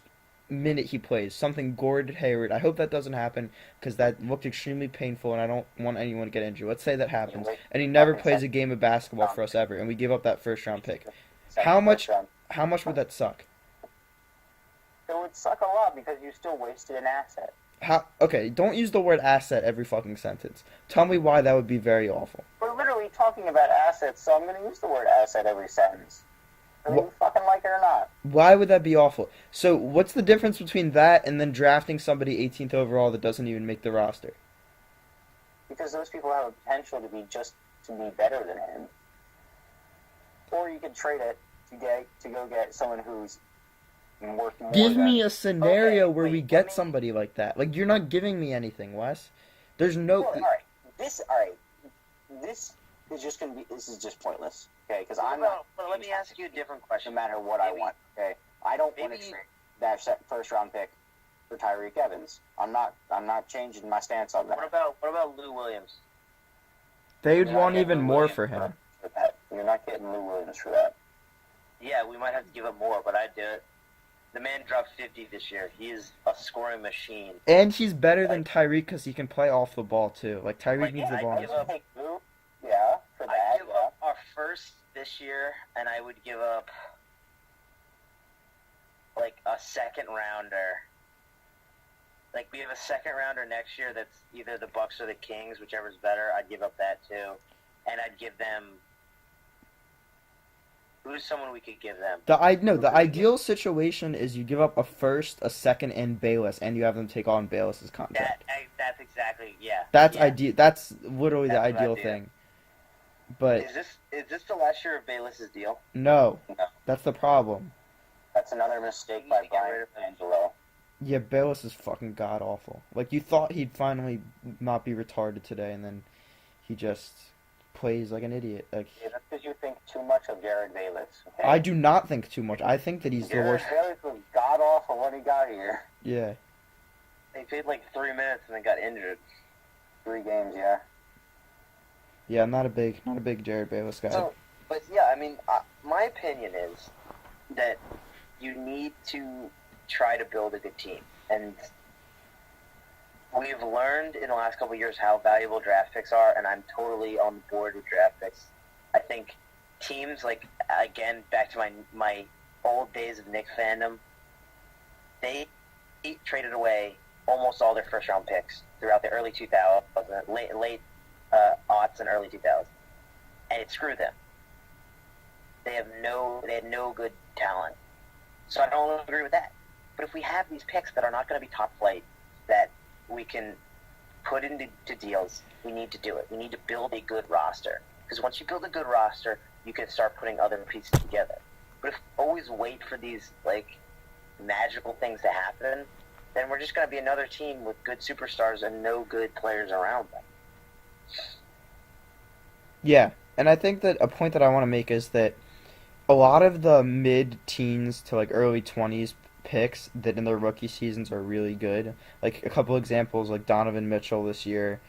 minute he plays, something Gordon Hayward. I hope that doesn't happen because that looked extremely painful, and I don't want anyone to get injured. Let's say that you happens, wait and he never fucking plays second a game of basketball round for us pick. ever, and we give up that first round pick. Second How first much? round. How much would that suck? It would suck a lot because you still wasted an asset. How? Okay, don't use the word asset every fucking sentence. Tell me why that would be very awful. We're literally talking about assets, so I'm going to use the word asset every sentence. Whether you fucking like it or not. Why would that be awful? So, what's the difference between that and then drafting somebody 18th overall that doesn't even make the roster? Because those people have a potential to be better than him. Or you could trade it to go get someone who's worth more. Give than, me a scenario Okay, where we wait, get let me- somebody like that. Like, you're not giving me anything, Wes. There's no. Well, all right. This is just going to be. This is just pointless. Okay, because I'm not. Well, let me ask you a different question. No matter what I Maybe- want. Okay, I don't want to maybe- trade that first round pick for Tyreek Evans. I'm not changing my stance on that. What about Lou Williams? They'd You're want not even getting more Lou for Williams him. for that. You're not getting Lou Williams for that. Yeah, we might have to give up more, but I'd do it. The man dropped 50 this year. He is a scoring machine. And he's better than Tyreek because he can play off the ball, too. Like, Tyreek Like, needs the yeah, ball. I'd in give his up- hand. Take Lou, yeah, for I'd that. give Yeah. up our first this year, and I would give up like a second rounder. Like we have a second rounder next year that's either the Bucks or the Kings, whichever's better. I'd give up that too, and I'd give them. Who's someone we could give them? The ideal situation is you give up a first, a second, and Bayless, and you have them take on Bayless's contract. That's exactly That's yeah. ideal. That's literally the That's what ideal I'd do. thing. But Is this the last year of Bayless's deal? no, No. that's the problem. That's another mistake You by need to get rid Brian of him. Angelo. Yeah, Bayless is fucking god awful. Like you thought he'd finally not be retarded today, and then he just plays like an idiot. Like Yeah, that's because you think too much of Jared Bayless. Okay? I do not think too much. I think that he's the Jared worst. Bayless was god awful when he got here. Yeah. They played like 3 minutes and then got injured. 3 games, yeah. Yeah, I'm not a big Jared Bayless guy. So, but yeah, I mean, my opinion is that you need to try to build a good team, and we've learned in the last couple of years how valuable draft picks are, and I'm totally on board with draft picks. I think teams like, again, back to my old days of Knicks fandom, they traded away almost all their first round picks throughout the early 2000s, late aughts and early 2000s, and it screwed them. They had no good talent, so I don't agree with that. But if we have these picks that are not going to be top flight, that we can put into deals, we need to do it. We need to build a good roster, because once you build a good roster, you can start putting other pieces together. But if we always wait for these like magical things to happen, then we're just going to be another team with good superstars and no good players around them. Yeah, and I think that a point that I want to make is that a lot of the mid-teens to like early 20s picks that in their rookie seasons are really good. Like a couple examples, like Donovan Mitchell this year.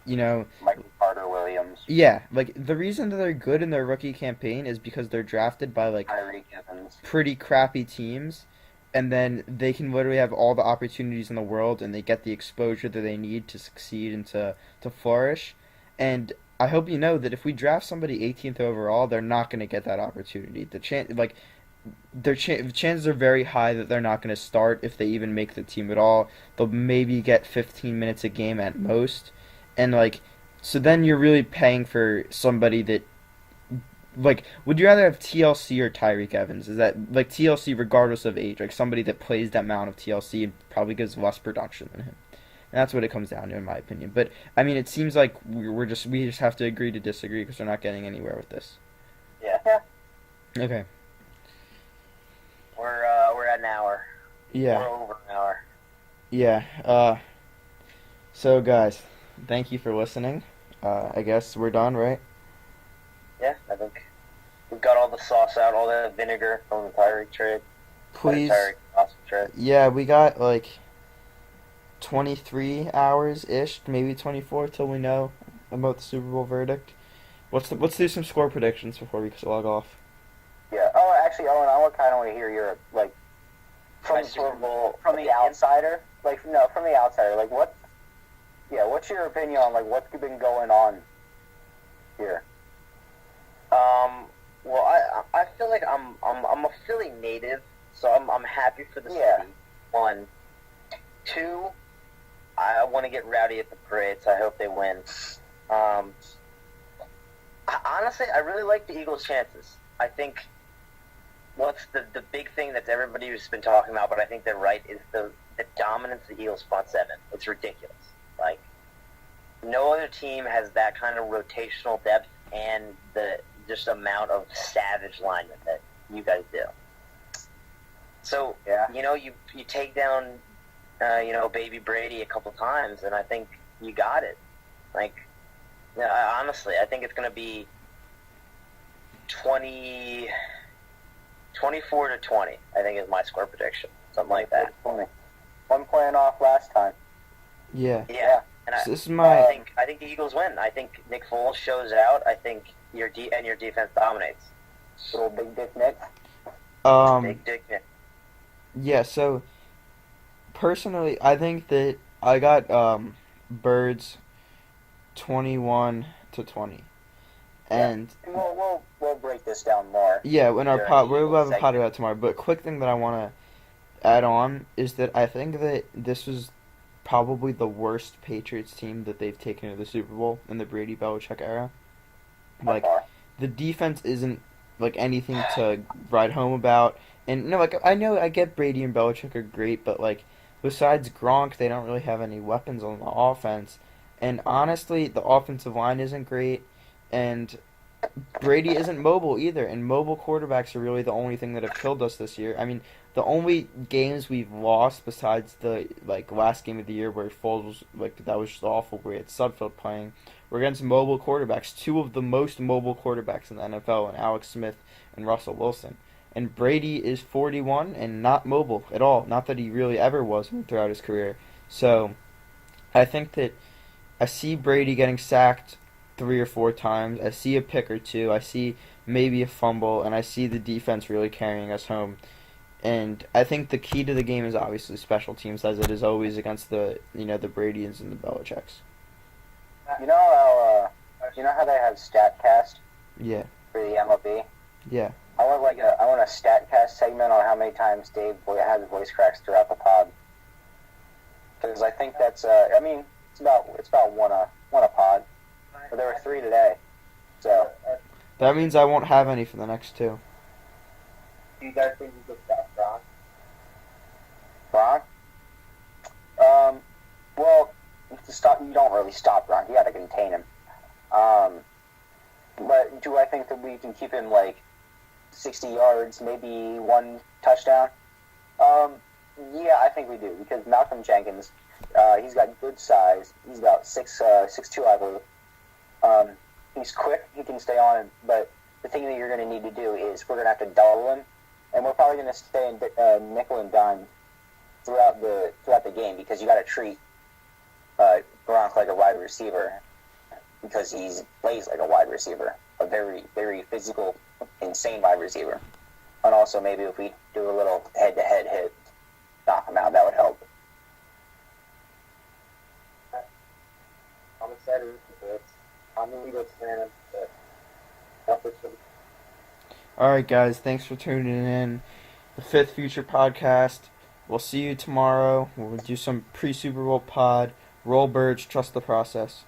You know, Michael Carter Williams, yeah, like the reason that they're good in their rookie campaign is because they're drafted by like Tyreek Evans. pretty crappy teams, and then they can literally have all the opportunities in the world, and they get the exposure that they need to succeed and to flourish. And I hope you know that if we draft somebody 18th overall, they're not going to get that opportunity. Chances are very high that they're not going to start if they even make the team at all. They'll maybe get 15 minutes a game at most, and so then you're really paying for somebody that. Would you rather have TLC or Tyreek Evans? Is that TLC regardless of age, somebody that plays that amount of TLC and probably gives less production than him? And that's what it comes down to, in my opinion. But I mean, it seems like we just have to agree to disagree because we're not getting anywhere with this. Yeah. Okay. We're at an hour. Yeah. We're over an hour. Yeah. So guys, thank you for listening. I guess we're done, right? Yeah, I think we've got all the sauce out, all the vinegar from the Tyreek trade. Please. Tyreek awesome trade. Yeah, we got 23 hours ish, maybe 24 till we know about the Super Bowl verdict. Let's do some score predictions before we log off. Yeah. Oh, actually, Owen, I kind of want to hear your like My Super Bowl from the outsider. Like no, from the outsider. Like what? Yeah. What's your opinion on like what's been going on here? Well, I feel like I'm a Philly native, so I'm happy for the Yeah. city. One, two, I want to get rowdy at the parade, so I hope they win. Honestly, I really like the Eagles' chances. I think what's the big thing that everybody's been talking about, but I think they're right, is the dominance of the Eagles' front seven. It's ridiculous. Like, no other team has that kind of rotational depth and the just amount of savage linemen that you guys do. So, Yeah. you take down, baby Brady a couple times, and I think you got it. Like, honestly, I think it's going to be 24 to 20, I think is my score prediction. Something like that. One point off last time. Yeah. Yeah. And So this is my. I think the Eagles win. I think Nick Foles shows out. I think your defense dominates. Little big dick Nick. Big dick Nick. Yeah. So personally, I think that I got Birds 21-20, and We'll break this down more. yeah, in our During pod, the we'll have a segment. pod about it tomorrow. But quick thing that I want to add on is that I think that this was probably the worst Patriots team that they've taken to the Super Bowl in the Brady Belichick era. By Like, far. the defense isn't like anything to write home about. And no, like I know I get Brady and Belichick are great, but like besides Gronk, they don't really have any weapons on the offense. And honestly, the offensive line isn't great, and Brady isn't mobile either. And mobile quarterbacks are really the only thing that have killed us this year. I mean, the only games we've lost besides the like last game of the year where Foles was like that was just awful. Where we had Sudfeld playing, were against mobile quarterbacks, two of the most mobile quarterbacks in the NFL, and Alex Smith and Russell Wilson. And Brady is 41 and not mobile at all. Not that he really ever was throughout his career. So I think that I see Brady getting sacked 3 or 4 times. I see a pick or two. I see maybe a fumble, and I see the defense really carrying us home. And I think the key to the game is obviously special teams, as it is always against the the Bradyans and the Belichicks. You know how they have StatCast Yeah, for the MLB? yeah. I want a StatCast segment on how many times Dave has voice cracks throughout the pod. Because I think that's it's about one a pod. But there were 3 today. So That means I won't have any for the next 2. Do you guys think you could stop Gronk? Gronk? Well, you don't really stop Gronk. You got to contain him. But do I think that we can keep him like 60 yards, maybe 1 touchdown? Yeah, I think we do because Malcolm Jenkins, he's got good size. He's about 6'2", I believe. He's quick. He can stay on, but the thing that you're going to need to do is we're going to have to double him, and we're probably going to stay in nickel and dime throughout the game because you got to treat Gronk like a wide receiver because he plays like a wide receiver, a very, very physical, insane wide receiver. And also maybe if we do a little head-to-head hit, knock him out, that would help. I'm excited for this. I'm an Eagles fan. Alright, guys, thanks for tuning in. The Fifth Future Podcast. We'll see you tomorrow. We'll do some pre-Super Bowl pod. Roll Birds, trust the process.